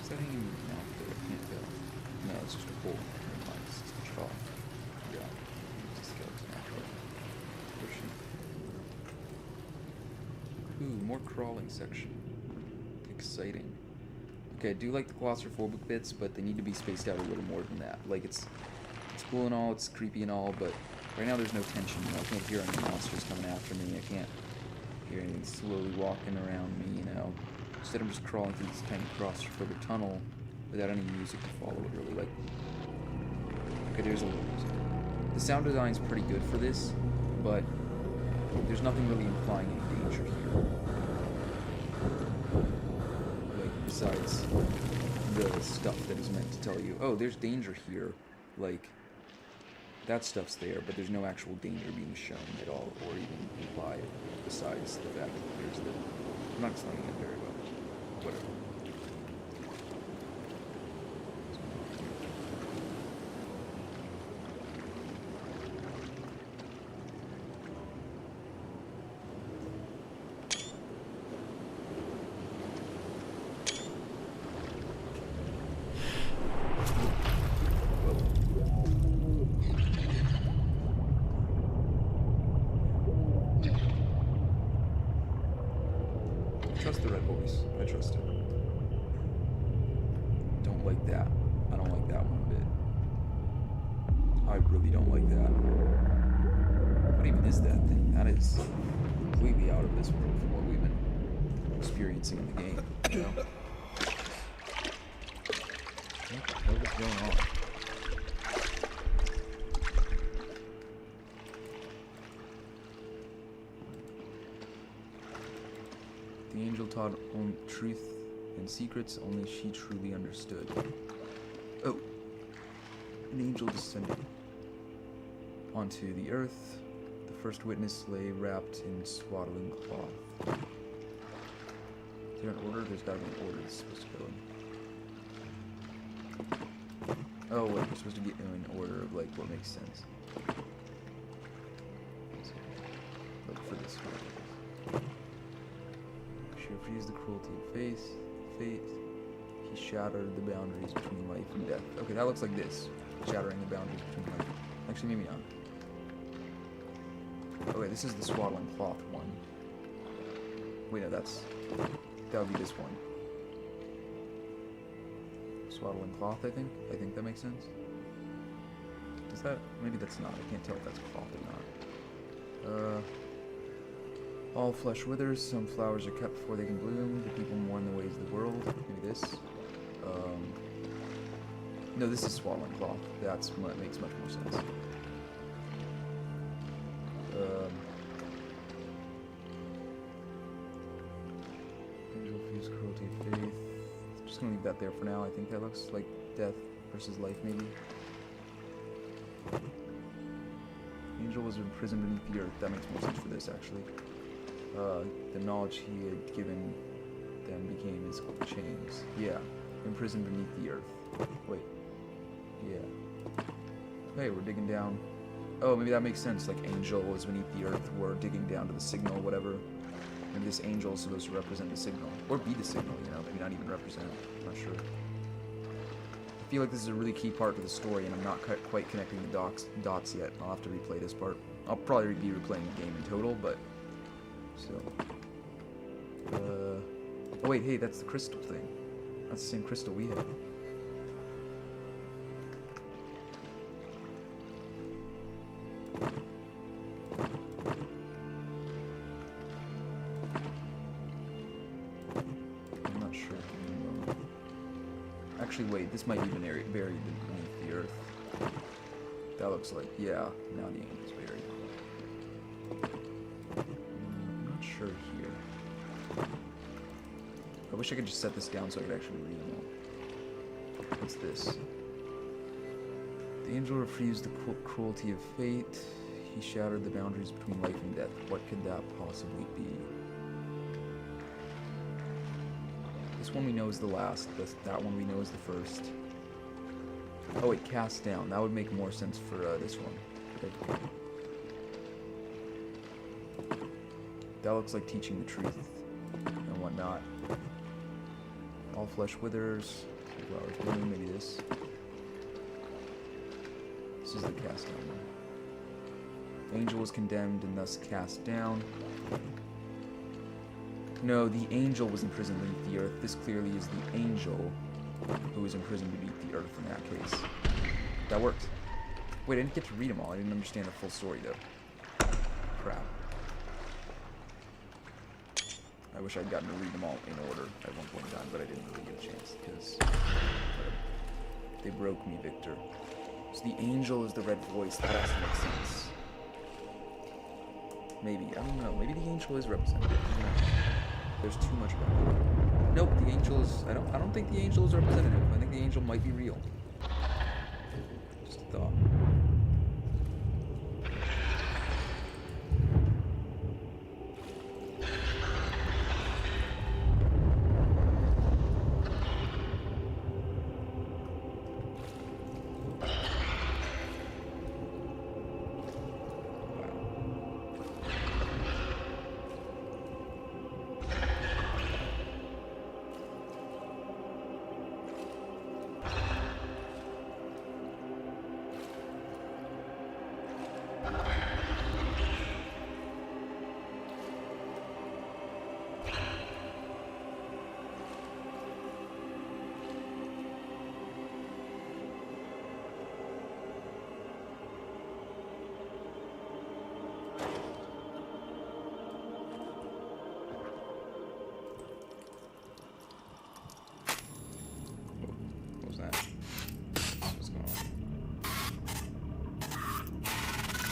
Is that hanging out there? I can't tell. No, it's just a hole. Never mind, it's just a trough. Yeah, it's a skeleton actually. Pushy. Ooh, more crawling section. Exciting. Okay, I do like the claustrophobic bits, but they need to be spaced out a little more than that. Like, it's cool and all, it's creepy and all, but right now there's no tension. You know, I can't hear any monsters coming after me. I can't hear anything slowly walking around me, you know. Instead, I'm just crawling through this tiny claustrophobic tunnel without any music to follow it, really. Like, okay, there's a little music. The sound design's pretty good for this, but there's nothing really implying any danger here. Besides the stuff that is meant to tell you, oh, there's danger here, like, that stuff's there, but there's no actual danger being shown at all, or even implied, besides the fact that there's the... I'm not explaining it very well. Whatever. Trust the red voice. I trust it. Don't like that. I don't like that one bit. I really don't like that. What even is that thing? That is completely out of this world from what we've been experiencing in the game. You know? What the hell is going on? The angel taught on truth and secrets only she truly understood. Oh, an angel descended onto the earth. The first witness lay wrapped in swaddling cloth. Is there an order? There's gotta be an order that's supposed to go in. Oh, wait, we're supposed to get in order of, like, what makes sense. Look for this one. She refused the cruelty of fate. He shattered the boundaries between life and death. Okay, that looks like this. Shattering the boundaries between life. Actually, maybe not. Okay, this is the swaddling cloth one. Wait, no, that would be this one. Swaddling cloth, I think. I think that makes sense. Is that? Maybe that's not. I can't tell if that's cloth or not. All flesh withers, some flowers are kept before they can bloom, the people mourn the ways of the world. Maybe this. No, this is swaddling cloth. That makes much more sense. Angel fuse cruelty of faith. Just gonna leave that there for now. I think that looks like death versus life, maybe. angel was imprisoned beneath the earth. That makes more sense for this, actually. The knowledge he had given them became his chains. Yeah, imprisoned beneath the earth. Wait. Yeah. Hey, we're digging down. Oh, maybe that makes sense. Like, angel was beneath the earth. We're digging down to the signal, whatever. And this angel is supposed to represent the signal. Or be the signal, you know, maybe not even represent. I'm not sure. I feel like this is a really key part to the story, and I'm not quite connecting the dots yet. I'll have to replay this part. I'll probably be replaying the game in total, but still. Oh wait, hey, that's the crystal thing. That's the same crystal we had. I'm not sure. Actually, wait, this might be buried beneath the earth. That looks like, yeah, now the angel's buried. I'm not sure here. I wish I could just set this down so I could actually read them all. What's this? The angel refused the cruelty of fate. He shattered the boundaries between life and death. What could that possibly be? This one we know is the last. That one we know is the first. Oh wait, cast down. That would make more sense for this one. Okay. That looks like teaching the truth and whatnot. All flesh withers. Flowers bloom. Maybe this. This is the cast down one. The angel was condemned and thus cast down. No, the angel was imprisoned beneath the earth. This clearly is the angel who was imprisoned beneath the earth in that case. That worked. Wait, I didn't get to read them all. I didn't understand the full story, though. Crap. I wish I'd gotten to read them all in order at one point in time, but I didn't really get a chance, because they broke me, Victor. So the angel is the red voice. That has to make sense. Maybe. I don't know. Maybe the angel is representative. There's too much about it. Nope, the angel is... I don't think the angel is representative. I think the angel might be real. Just a thought.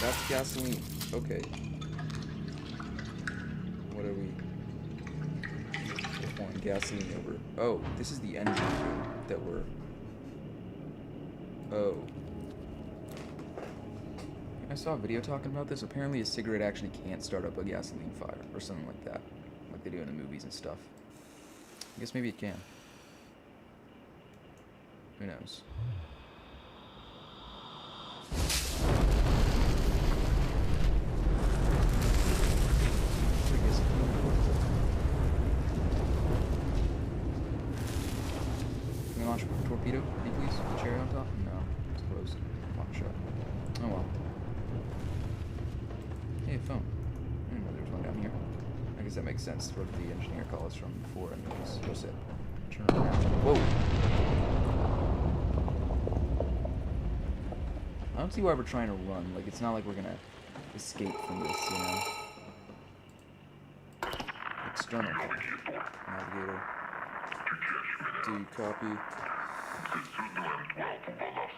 That's gasoline. Okay. What are we pouring gasoline over? Oh, this is the engine that we're... Oh. I saw a video talking about this. Apparently a cigarette actually can't start up a gasoline fire or something like that. Like they do in the movies and stuff. I guess maybe it can. Who knows? Torpedo, can you please? Cherry on top? No, it's closed. One shot. Oh well. Hey, a phone. I didn't know there was one down here. I guess that makes sense. Where the engineer call us from before, anyways. Just it. Turn around. Whoa! I don't see why we're trying to run. Like, it's not like we're gonna escape from this, you know? External. Navigator. Do you copy?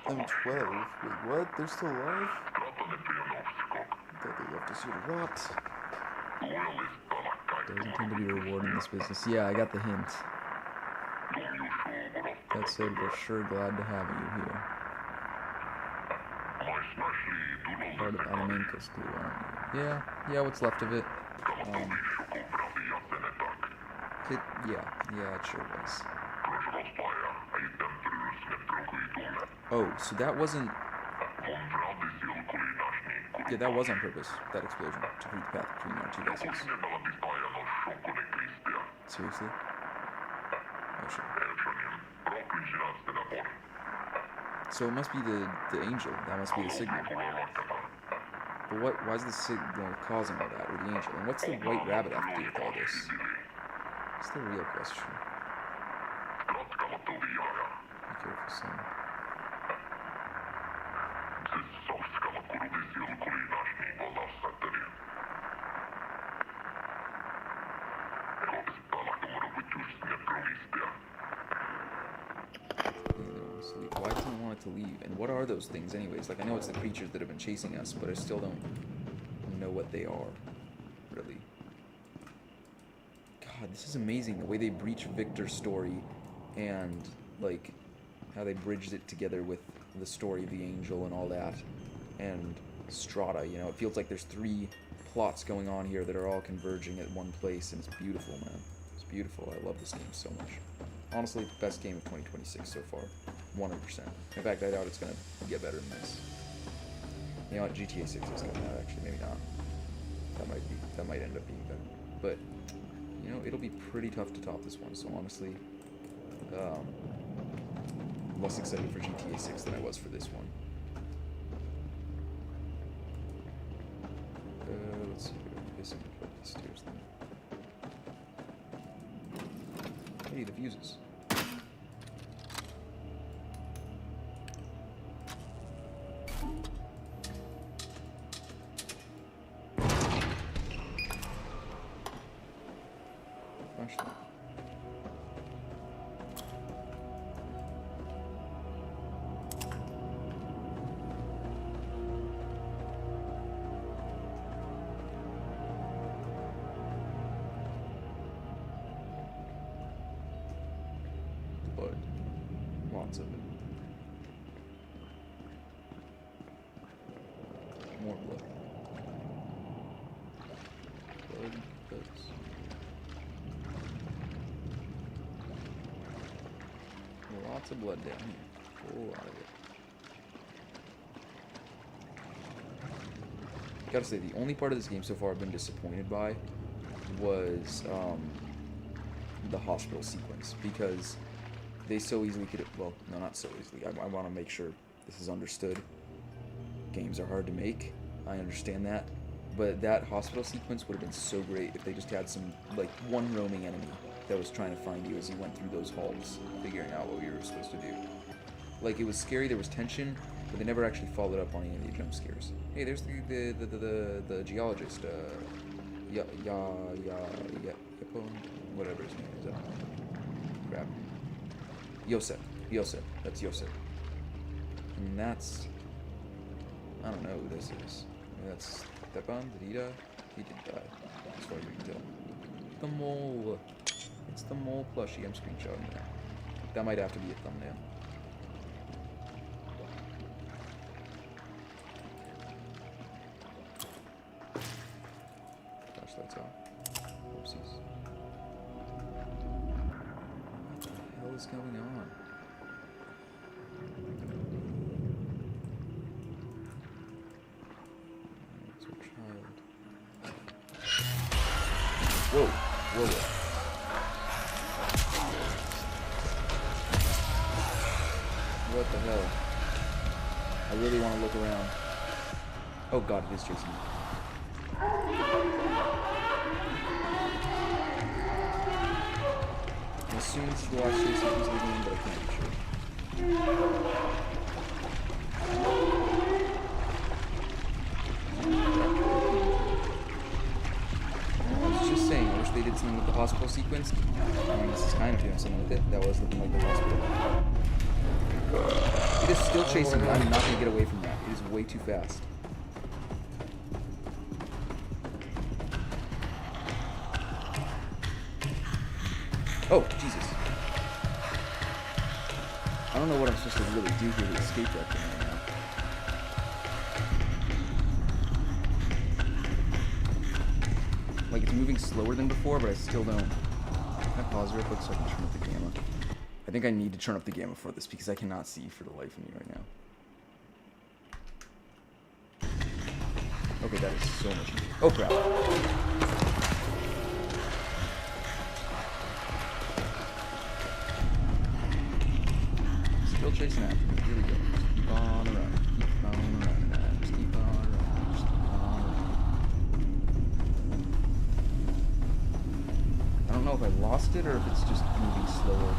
M12? Wait, what? They're still alive? I thought they left us here to rot. Doesn't tend to be rewarded in this business. Yeah, I got the hint. That said, we're sure glad to have you here. Part of Alamanca's glue army. Yeah, what's left of it. Yeah, it sure was. Oh, so that wasn't... Yeah, that was on purpose, that explosion, to create the path between our two vessels. Seriously? Oh, shit. So it must be the angel. That must be the signal. But why is the signal causing all that, or the angel? And what's the white rabbit have to do with all this? That's the real question. Be careful, son. Why doesn't it want it to leave? And what are those things anyways? Like, I know it's the creatures that have been chasing us, but I still don't know what they are, really. God, this is amazing, the way they breach Victor's story and, like, how they bridged it together with the story of the angel and all that, and Strata, you know, it feels like there's 3 plots going on here that are all converging at one place, and it's beautiful, man. It's beautiful. I love this game so much. Honestly, the best game of 2026 so far. 100%. In fact, I doubt it's gonna get better than this. You know what? GTA 6 is coming out, actually. Maybe not. That might end up being better. But, you know, it'll be pretty tough to top this one. So honestly, less excited for GTA 6 than I was for this one. Let's see here. I guess I'm gonna put up these stairs then. Hey, the fuses. Flashlight. Blood. Lots of it. More blood. Blood, guts. Lots of blood down here. A whole lot of it. Gotta say, the only part of this game so far I've been disappointed by was the hospital sequence, because they so easily could have, well, no, not so easily. I want to make sure this is understood. Games are hard to make. I understand that. But that hospital sequence would have been so great if they just had some, like, one roaming enemy that was trying to find you as you went through those halls, figuring out what you were supposed to do. Like, it was scary, there was tension, but they never actually followed up on any of the jump scares. Hey, there's the geologist, whatever his name is. Crap. Yosef. That's Yosef. And that's... I don't know who this is. That's Stepan, did he die? He did die, as far as we can tell. The mole. It's the mole plushie. I'm screenshotting that. That might have to be a thumbnail. Flashlight's off. Oopsies. What the hell is going on? It's our child. Whoa. What the hell? I really want to look around. Oh god, it is chasing me. I'm assuming this is the last chase sequence of the game, but I can't be sure. I was just saying, I wish they did something with the hospital sequence. I mean, this is kind of doing something with it. That was looking like the hospital. It is still chasing me. I'm not going to get away from that. It is way too fast. Oh, Jesus. I don't know what I'm supposed to really do here to escape that thing right now. Like, it's moving slower than before, but I still don't. Can I pause real quick so I can turn up the gamma? I think I need to turn up the gamma for this because I cannot see for the life of me right now. Okay, that is so much easier. Oh, crap. Still chasing after me. Here we go. Just keep on running. Keep on running. Just keep on running. Just keep on running. I don't know if I lost it or if it's just moving slower.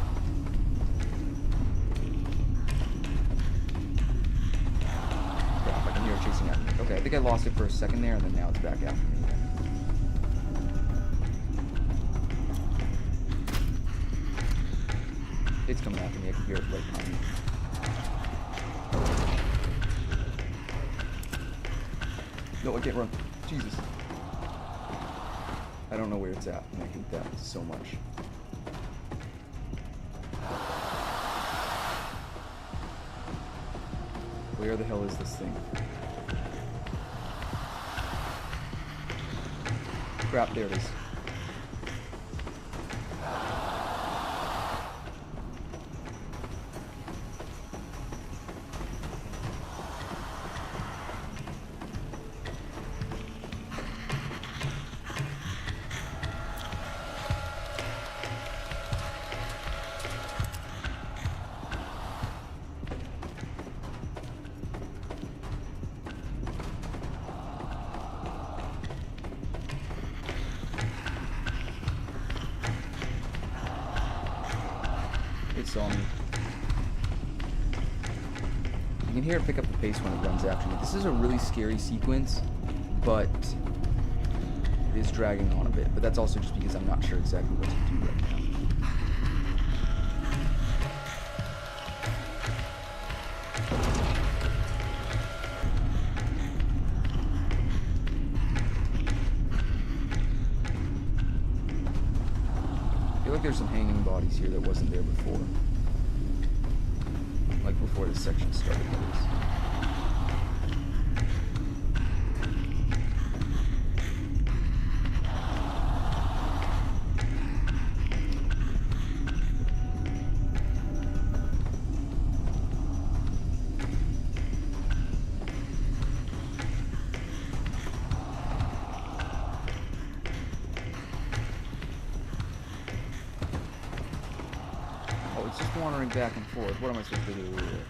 Crap, I can hear it chasing after me. Okay, I think I lost it for a second there, and then now it's back after me again. It's coming after me. I can hear it right behind me. No, I can't run. Jesus. I don't know where it's at, and I hate that so much. Where the hell is this thing? Crap, there it is. It saw me. You can hear it pick up the pace when it runs after me. This is a really scary sequence, but it is dragging on a bit. But that's also just because I'm not sure exactly what to do right now. I feel like there's some hanging bodies here that wasn't there before. Like before this section started, that is. Oh, it's just wandering back and forth. What am I supposed to do with it?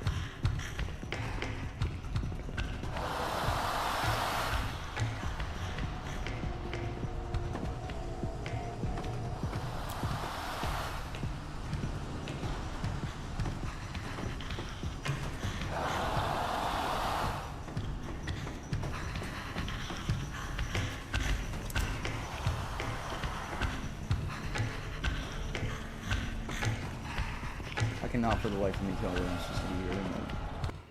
I cannot for the life of me tell what I'm supposed to do here anymore.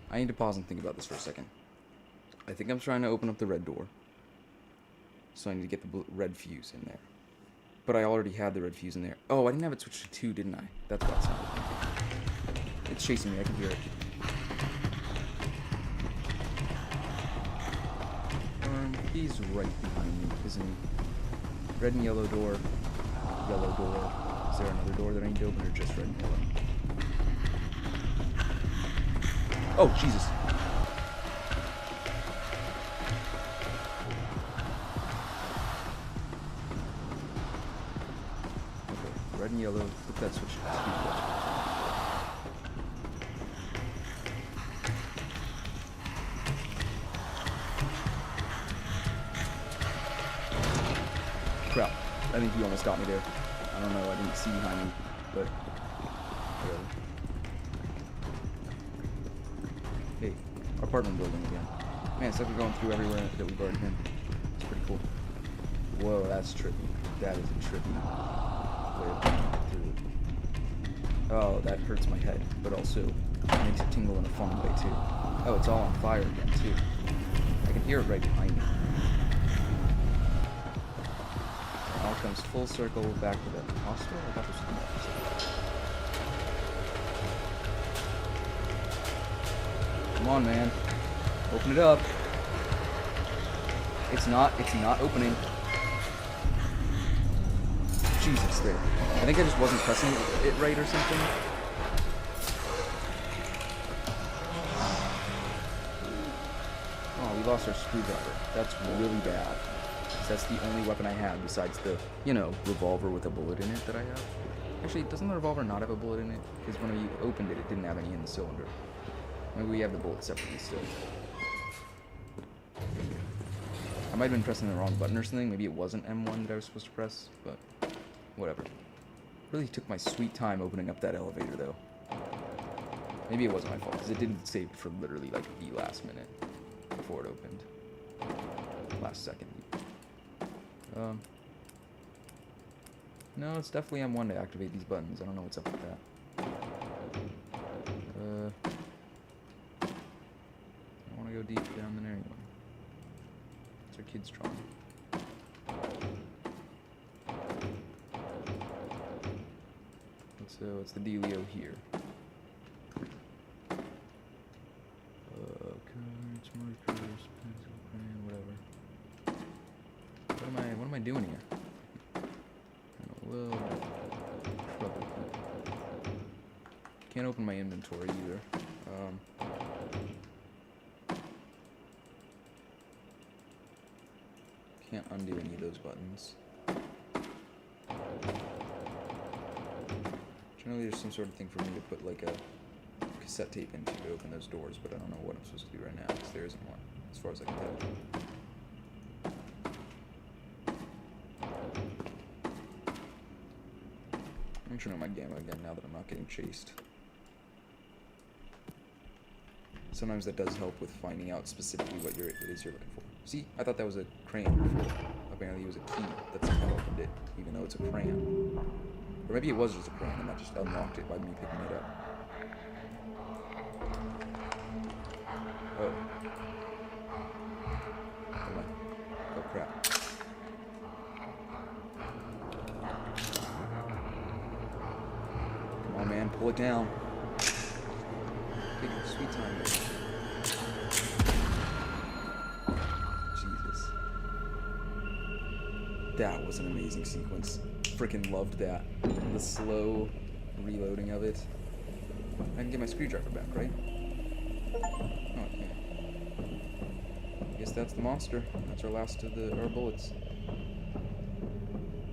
I need to pause and think about this for a second. I think I'm trying to open up the red door. So I need to get the red fuse in there. But I already had the red fuse in there. Oh, I didn't have it switched to 2, didn't I? That's what it sounded like. It's chasing me, I can hear it. He's right behind me, isn't he? Red and yellow door. Yellow door. Is there another door that I need to open or just red and yellow? Oh, Jesus. Okay, red and yellow. Flip that switch. Crap. I think he almost got me there. I don't know. I didn't see behind me, but whatever. Hey, our apartment building again. Man, it's like we're going through everywhere that we've already been. It's pretty cool. Whoa, that's trippy. That is a trippy way of going through. Oh, that hurts my head, but also makes it tingle in a fun way too. Oh, it's all on fire again too. I can hear it right behind me. It all comes full circle back to the hospital. I thought this was the hospital. Come on, man. Open it up. It's not opening. Jesus, there. I think I just wasn't pressing it right or something. Oh, we lost our screwdriver. That's really bad. 'Cause that's the only weapon I have besides the, you know, revolver with a bullet in it that I have. Actually, doesn't the revolver not have a bullet in it? Because when we opened it, it didn't have any in the cylinder. Maybe we have the bullet separately still. I might have been pressing the wrong button or something. Maybe it wasn't M1 that I was supposed to press, but whatever. Really took my sweet time opening up that elevator, though. Maybe it wasn't my fault, because it didn't save it for literally, like, the last minute before it opened. Last second. No, it's definitely M1 to activate these buttons. I don't know what's up with that. I want to go deep down there anyway. It's our kids trying. What's the dealio here? Cards, markers, pencil, crayon, whatever. What am I doing here? Well, trouble. Can't open my inventory either. Can't undo any of those buttons. Generally, there's some sort of thing for me to put like a cassette tape into to open those doors, but I don't know what I'm supposed to do right now because there isn't one, as far as I can tell. I'm turning on my gamma again now that I'm not getting chased. Sometimes that does help with finding out specifically what it is you're looking for. See, I thought that was a crayon before. Apparently it was a key that somehow opened it, even though it's a crayon. Or maybe it was just a crayon and that just unlocked it by me picking it up. Oh. Oh crap. Come on, man, pull it down. Take your sweet time, baby. Jesus. That was an amazing sequence. Freaking loved that. The slow reloading of it. I can get my screwdriver back, right? Oh, I can't. Guess that's the monster. That's our last of our bullets.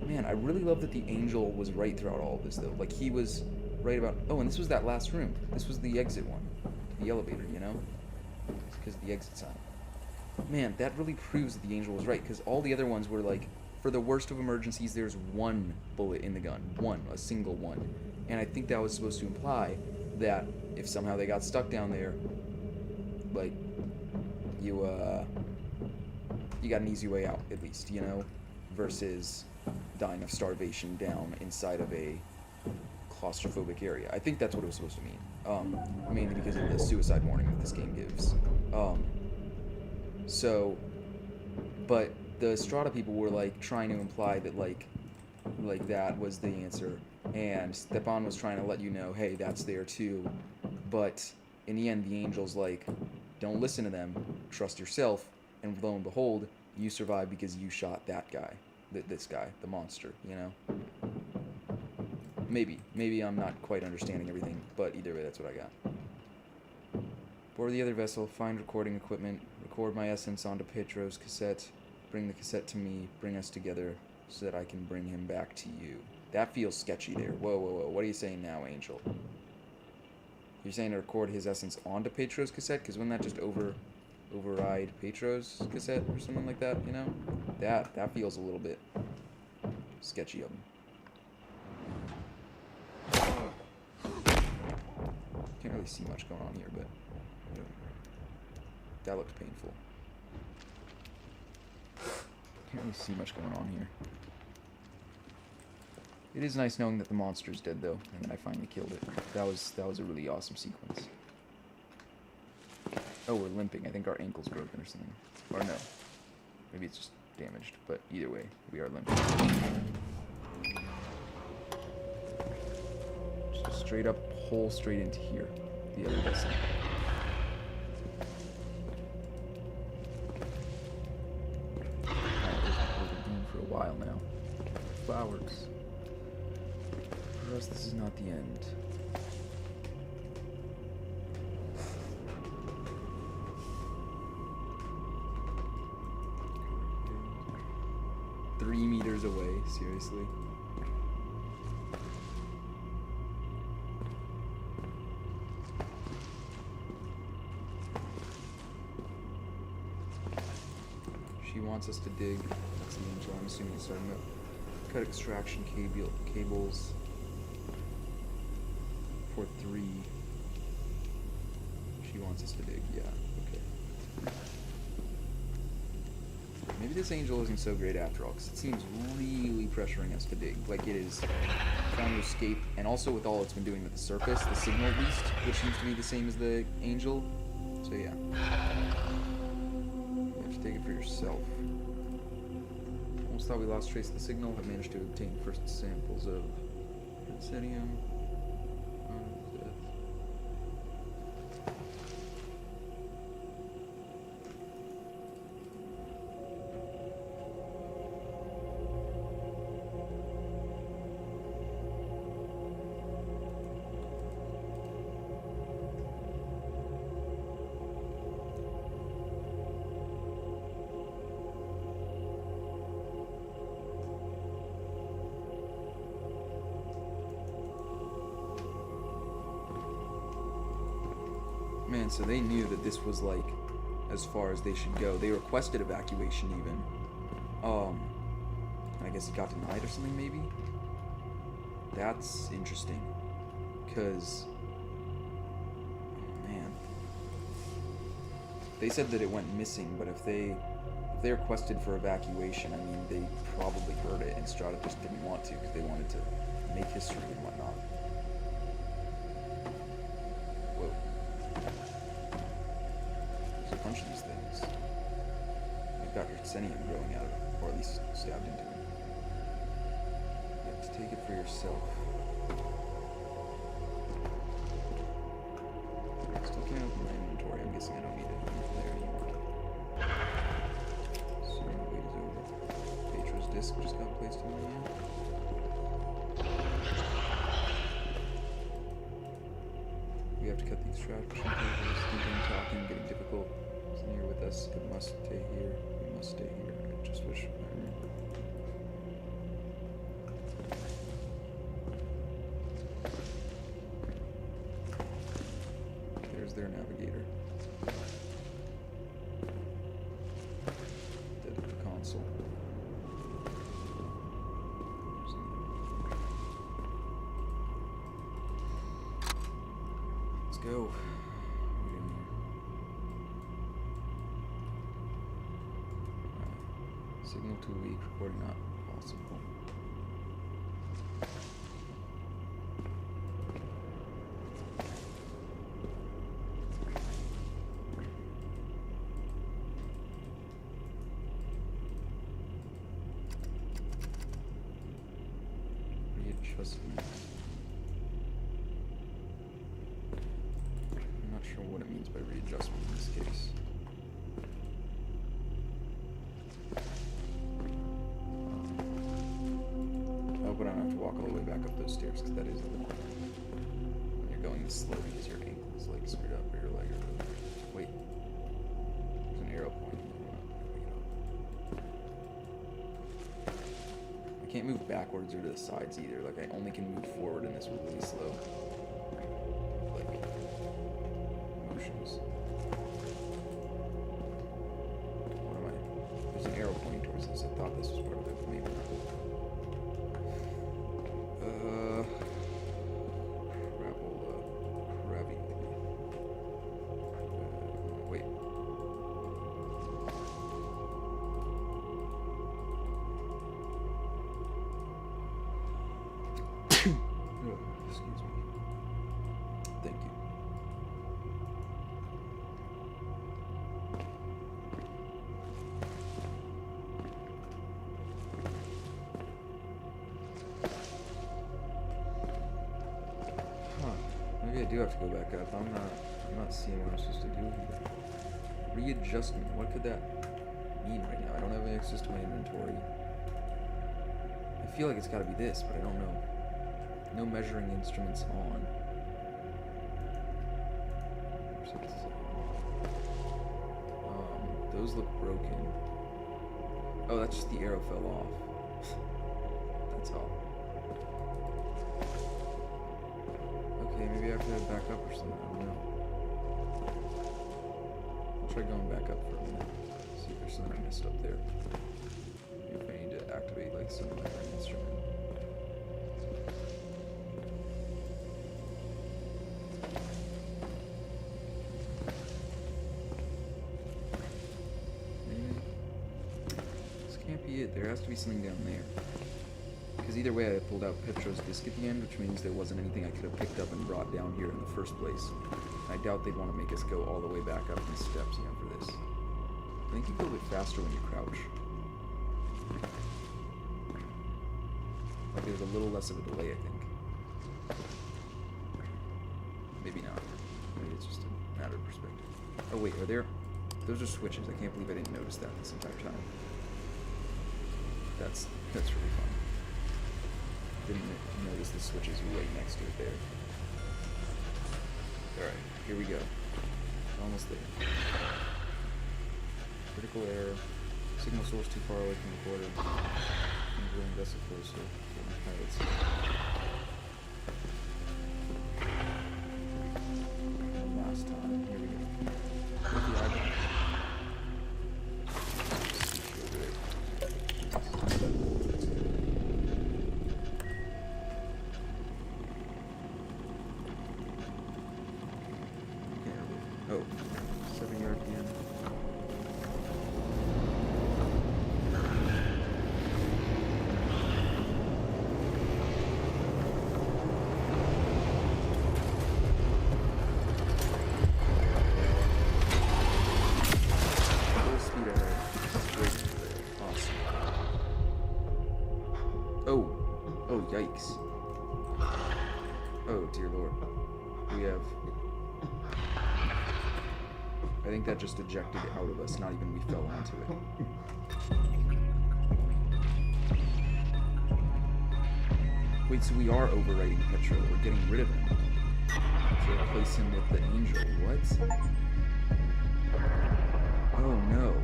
Man, I really love that the angel was right throughout all of this, though. Like, he was right about... Oh, and this was that last room. This was the exit one. The elevator, you know? It's because of the exit sign. Man, that really proves that the angel was right, because all the other ones were like, for the worst of emergencies, there's one bullet in the gun. One. A single one. And I think that was supposed to imply that if somehow they got stuck down there, like, you got an easy way out, at least, you know? Versus dying of starvation down inside of a claustrophobic area. I think that's what it was supposed to mean. Mainly because of the suicide warning that this game gives. But the Strata people were like trying to imply that like that was the answer, and Stepan was trying to let you know, hey, that's there too. But in the end, the angel's like, don't listen to them, trust yourself, and lo and behold, you survive because you shot that guy, this guy, the monster, you know? Maybe I'm not quite understanding everything, but either way, that's what I got. Board the other vessel, find recording equipment, record my essence onto Petro's cassette, bring the cassette to me, bring us together so that I can bring him back to you. That feels sketchy there. Whoa, whoa, whoa. What are you saying now, Angel? You're saying to record his essence onto Petro's cassette? Because wouldn't that just override Petro's cassette or something like that, you know? That feels a little bit sketchy of him. Can't really see much going on here, but that looks painful. Can't really see much going on here. It is nice knowing that the monster's dead, though, and that I finally killed it. That was a really awesome sequence. Oh, we're limping. I think our ankle's broken or something. Or no. Maybe it's just damaged, but either way, we are limping. Just a straight up hole straight into here. The other vessel. We've been for a while now. Flowers. For us, this is not the end. Three meters away, seriously. She wants us to dig. That's the angel. I'm assuming it's starting to cut extraction cables for 3. She wants us to dig. Yeah. Okay. Maybe this angel isn't so great after all, because it seems really pressuring us to dig. Like it is trying to escape, and also with all it's been doing with the surface, the signal beast, which seems to be the same as the angel. So yeah. You have to take it for yourself. Almost thought we lost trace of the signal, but managed to obtain first samples of Praesidium. Man, so they knew that this was like as far as they should go. They requested evacuation even. I guess it got denied or something maybe? That's interesting. Cause man. They said that it went missing, but if they requested for evacuation, I mean they probably heard it and Strata just didn't want to because they wanted to make history and whatnot. Whoa. There's a bunch of these things. They've got Hercenium growing out of it, or at least stabbed into it. You have to take it for yourself. Still can't open my inventory. I'm guessing I don't need it there anymore. So the wait is over. Petra's disc just got placed in my hand. We have to cut the extraction cables. Thinking, talking, getting difficult. Isn't here with us. It must stay here. We must stay here. I just wish I remember. There's their navigator. Dead at the console. Let's go. Get in here. Signal too weak. Recording not possible. Readjustment. I'm not sure what it means by readjustment in this case. Oh, but I don't have to walk all the way back up those stairs because that is a little when you're going slow because your ankle is like screwed up or your leg or wait. There's an arrow pointing. I can't move backwards or to the sides either. Like I only can move forward and this was really slow. Like motions. What am I? There's an arrow pointing towards this. I thought this was part of it, but maybe not. Wait. Excuse me. Thank you. Huh. Maybe I do have to go back up. I'm not seeing what I'm supposed to do here. Readjustment. What could that mean right now? I don't have any access to my inventory. I feel like it's gotta be this, but I don't know. No measuring instruments on. Those look broken. Oh, that's just the arrow fell off. That's all. Okay, maybe I have to head back up or something. I don't know. I'll try going back up for a minute. See if there's something I missed up there. Maybe if I need to activate like some measuring instrument. There has to be something down there. Because either way, I pulled out Petro's disc at the end, which means there wasn't anything I could have picked up and brought down here in the first place. I doubt they'd want to make us go all the way back up these steps, for this. I think you go a bit faster when you crouch. Like there's a little less of a delay, I think. Maybe not. Maybe it's just a matter of perspective. Oh wait, are there... Those are switches. I can't believe I didn't notice that this entire time. That's really fun. Didn't notice the switches right next to it there. Alright, here we go. Almost there. Critical error. Signal source too far away from the quarter. Moving vessel closer. Pilots. Last time. Here we go. With the eyeball. Oh, 7 yard PM. Full speed ahead. Great. Awesome. Oh, yikes. Oh, dear Lord. We have... I think that just ejected it out of us, not even we fell onto it. Wait, so we are overwriting Petro. We're getting rid of him. To replace him with the angel. What? Oh no.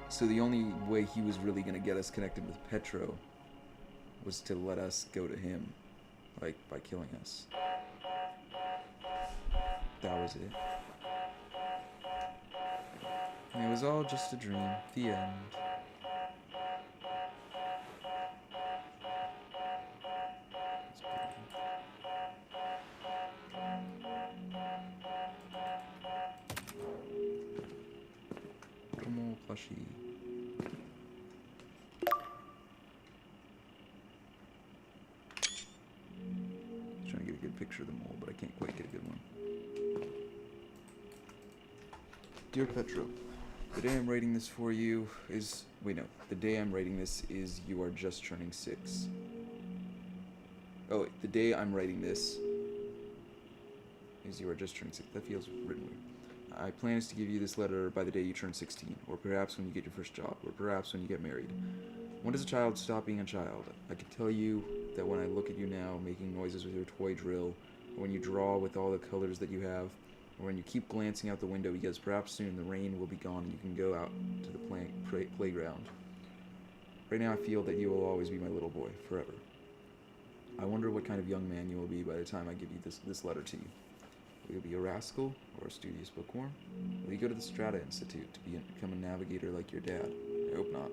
So the only way he was really going to get us connected with Petro was to let us go to him, like, by killing us. That was it. And it was all just a dream. The end. Como plushie. Trying to get a good picture of the mole, but I can't quite get a good one. Dear Petro, the day I'm writing this for you is... Wait, no. The day I'm writing this is you are just turning 6. Oh, wait. The day I'm writing this is you are just turning 6. That feels written weird. I plan is to give you this letter by the day you turn 16, or perhaps when you get your first job, or perhaps when you get married. When does a child stop being a child? I can tell you that when I look at you now, making noises with your toy drill, or when you draw with all the colors that you have, or when you keep glancing out the window because perhaps soon the rain will be gone and you can go out to the playground. Right now I feel that you will always be my little boy, forever. I wonder what kind of young man you will be by the time I give you this letter to you. Will you be a rascal or a studious bookworm? Will you go to the Strata Institute to become a navigator like your dad? I hope not.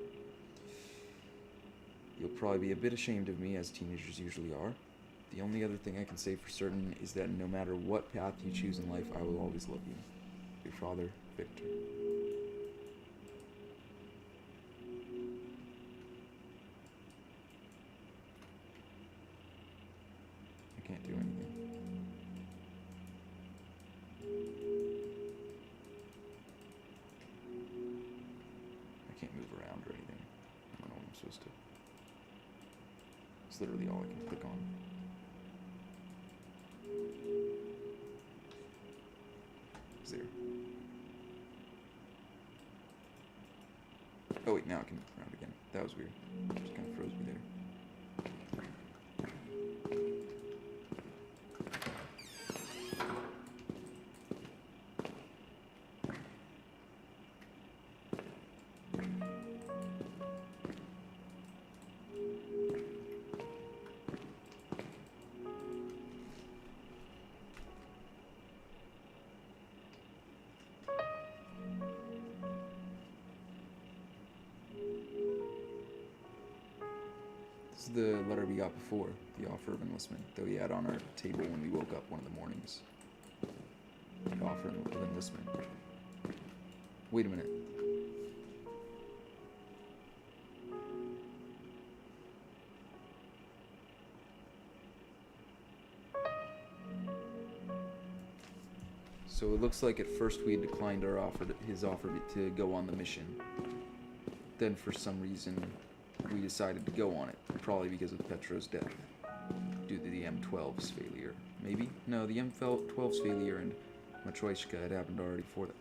You'll probably be a bit ashamed of me, as teenagers usually are. The only other thing I can say for certain is that no matter what path you choose in life, I will always love you. Your father, Victor. I can't do anything. move around or anything. I don't know what I'm supposed to. It's literally all I can click on. Is there? Oh wait, now I can move around again. That was weird. Just kind of froze me there. This is the letter we got before, the offer of enlistment, that we had on our table when we woke up one of the mornings. The offer of enlistment. Wait a minute. So it looks like at first we had declined his offer to go on the mission. Then for some reason we decided to go on it, probably because of Petro's death, due to the M12's failure. Maybe? No, the M12's failure and Matryoshka had happened already before that.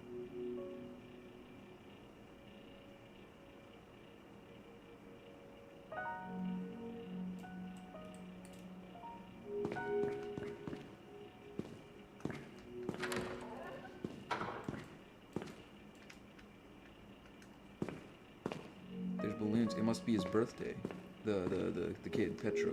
There's balloons. It must be his birthday. The kid, Petro.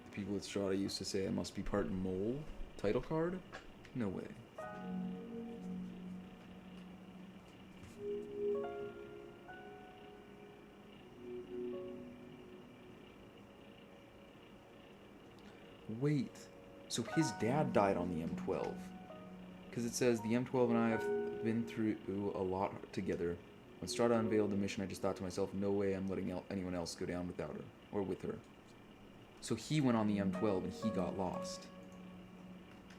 The people at Strata used to say I must be part mole. Title card? No way. Wait, so his dad died on the M12. Because it says, the M12 and I have been through a lot together. When Strata unveiled the mission, I just thought to myself, no way I'm letting anyone else go down without her. Or with her. So he went on the M12 and he got lost.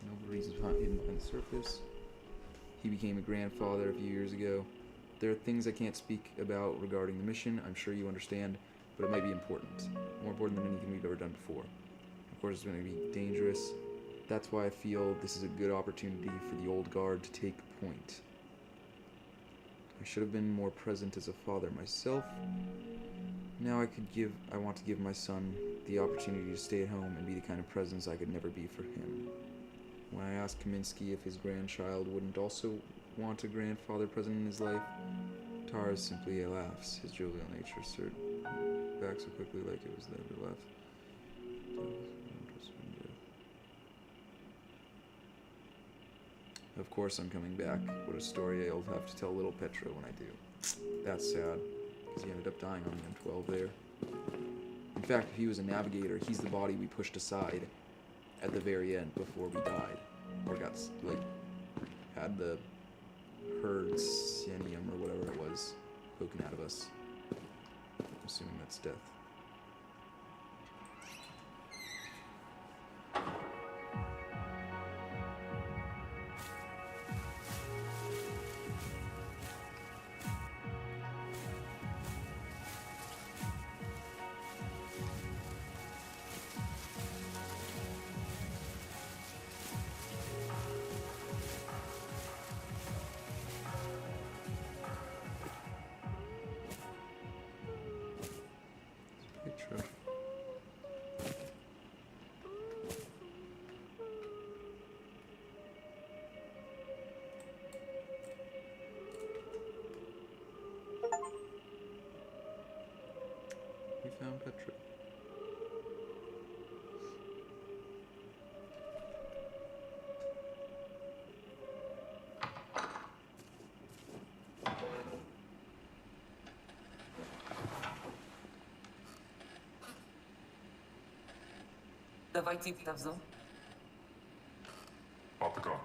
No reasons hidden behind the surface. He became a grandfather a few years ago. There are things I can't speak about regarding the mission. I'm sure you understand, but it might be important. More important than anything we've ever done before. Of course, it's going to be dangerous. That's why I feel this is a good opportunity for the old guard to take point. I should have been more present as a father myself. Now I want to give my son the opportunity to stay at home and be the kind of presence I could never be for him. When I asked Kaminsky if his grandchild wouldn't also want a grandfather present in his life, Taras simply laughs. His jovial nature stirred back so quickly like it was never left. Of course I'm coming back. What a story I'll have to tell little Petro when I do. That's sad, because he ended up dying on the M12 there. In fact, if he was a navigator, he's the body we pushed aside at the very end before we died. Or got, like, had the herdsenium or whatever it was poking out of us. I'm assuming that's death. Picture. We found Petra. Давайте и тавзо. Patyka.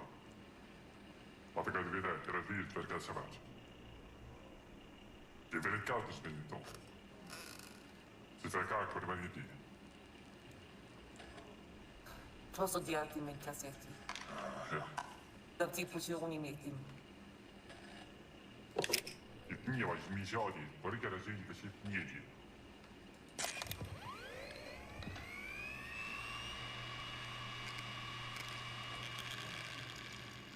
Patyka dwie, teraz widzisz, też gaz zobacz. è verificato spento. Si fa calcolo rimane di. Prosto diati men cassetti. Ja. Da tipo ci unimetim. И не возьмите, только разделите все неди.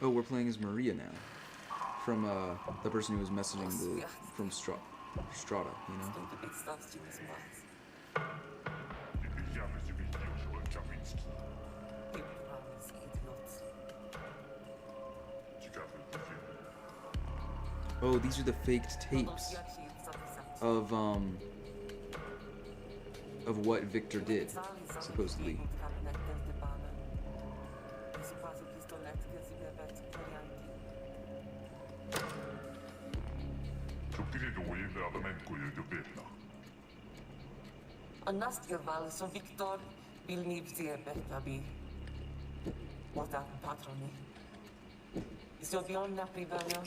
Oh, we're playing as Maria now. From the person who was messaging from Strata, you know? Stund bit stans till som vals. И я бы тебе ешил, Каминский. Hip promise idiot. Ciekawe, to film. Oh, these are the faked tapes of what Victor did, supposedly. Så blir det då i element går ju det bättre. A nastjerval som Viktor vill ni se bättre bi. Åta patroni. Så vi on na privana.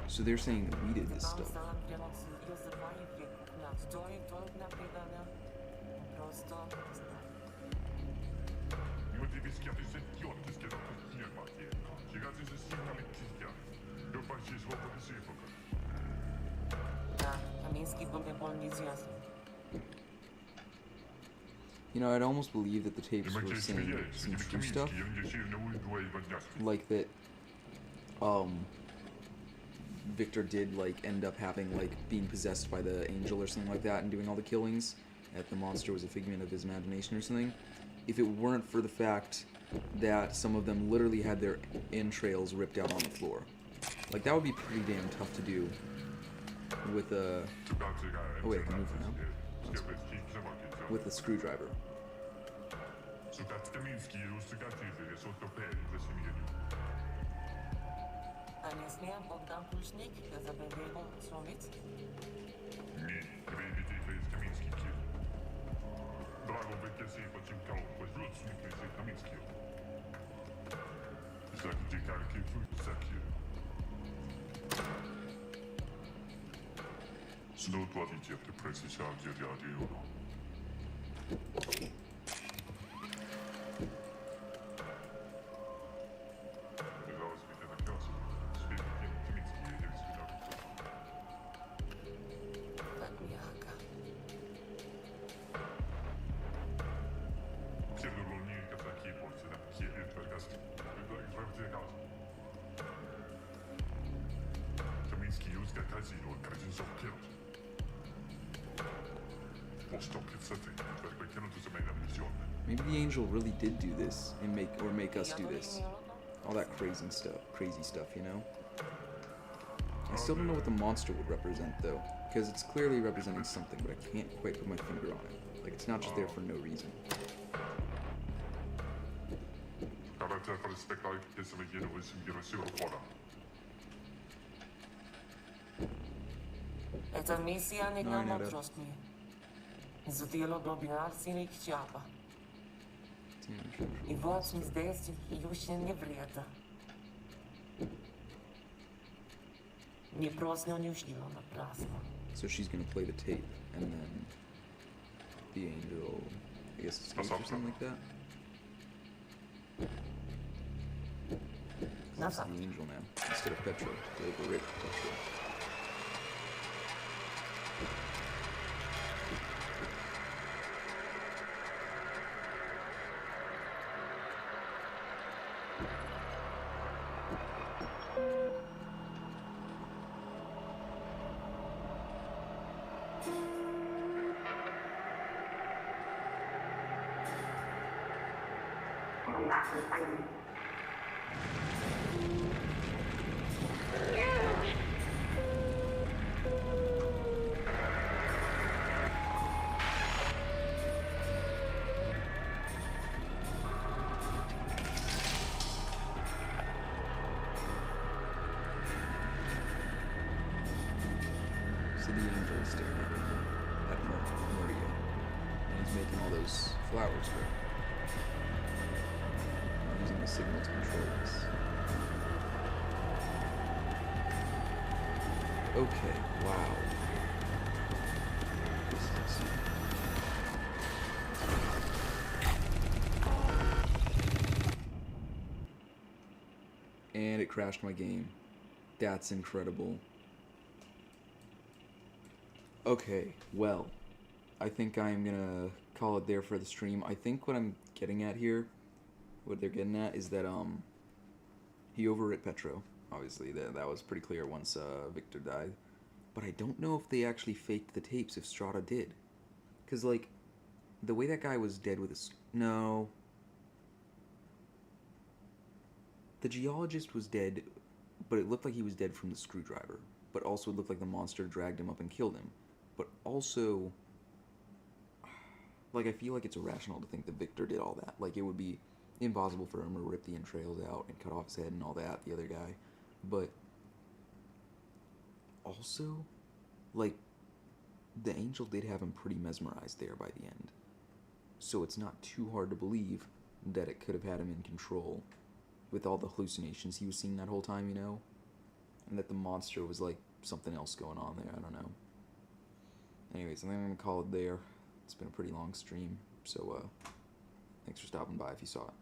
So they're saying that we did this stuff. Io devi schiaffare sentiotti che non ti firma che. Ci gatti si sinna mi chischia. Io faccio il suo di sefoca. Да, Каминский был мне более неизвестен. You know, I'd almost believe that the tapes were saying some true stuff, like that Victor did like end up having like being possessed by the angel or something like that and doing all the killings, that the monster was a figment of his imagination or something, if it weren't for the fact that some of them literally had their entrails ripped out on the floor. Like, that would be pretty damn tough to do with a... Oh wait, I can move now. With a screwdriver. А не смеем Богдан Пушник да заберем сумит? Drago vecchia pa ci cavo, poi giusto mi che sei Kaminski. Zaki ti carichi fu Zaki. Slut ławicie w te presy się oddzieliają. Wydało się na klasę. Świetnie Kaminski jedzie z finału. Так мягко. Pierdolnika takiej porcji na kiebie twargast. Prawdzie gaz. Kaminski już gatazi od kradzin żołkierów. Maybe the angel really did do this and make us do this. All that crazy stuff, you know? I still don't know what the monster would represent though, because it's clearly representing something, but I can't quite put my finger on it. Like, it's not just there for no reason. Это миссия не нам отростни. За дело добивал синих чапа. И вот мы здесь еще не вреда. Не просто не ушла напрасно. So she's gonna play the tape, and then the angel, I guess, escapes or something like that. This is the angel now, instead of Petra, the overrated Petra. So the angel is staring at Maria. He's making all those flowers grow. Using the signal to control this. Okay, wow. This is insane. And it crashed my game. That's incredible. Okay, well, I think I'm gonna call it there for the stream. I think what I'm getting at here, what they're getting at, is that he overwrit Petro. Obviously, that was pretty clear once Victor died. But I don't know if they actually faked the tapes, if Strata did. Because, like, the way that guy was dead with his... No. The geologist was dead, but it looked like he was dead from the screwdriver. But also it looked like the monster dragged him up and killed him. But also... Like, I feel like it's irrational to think that Victor did all that. Like, it would be impossible for him to rip the entrails out and cut off his head and all that, the other guy. But... Also, like, the angel did have him pretty mesmerized there by the end. So it's not too hard to believe that it could have had him in control with all the hallucinations he was seeing that whole time, you know? And that the monster was, like, something else going on there, I don't know. Anyways, I think I'm going to call it there. It's been a pretty long stream, so, thanks for stopping by if you saw it.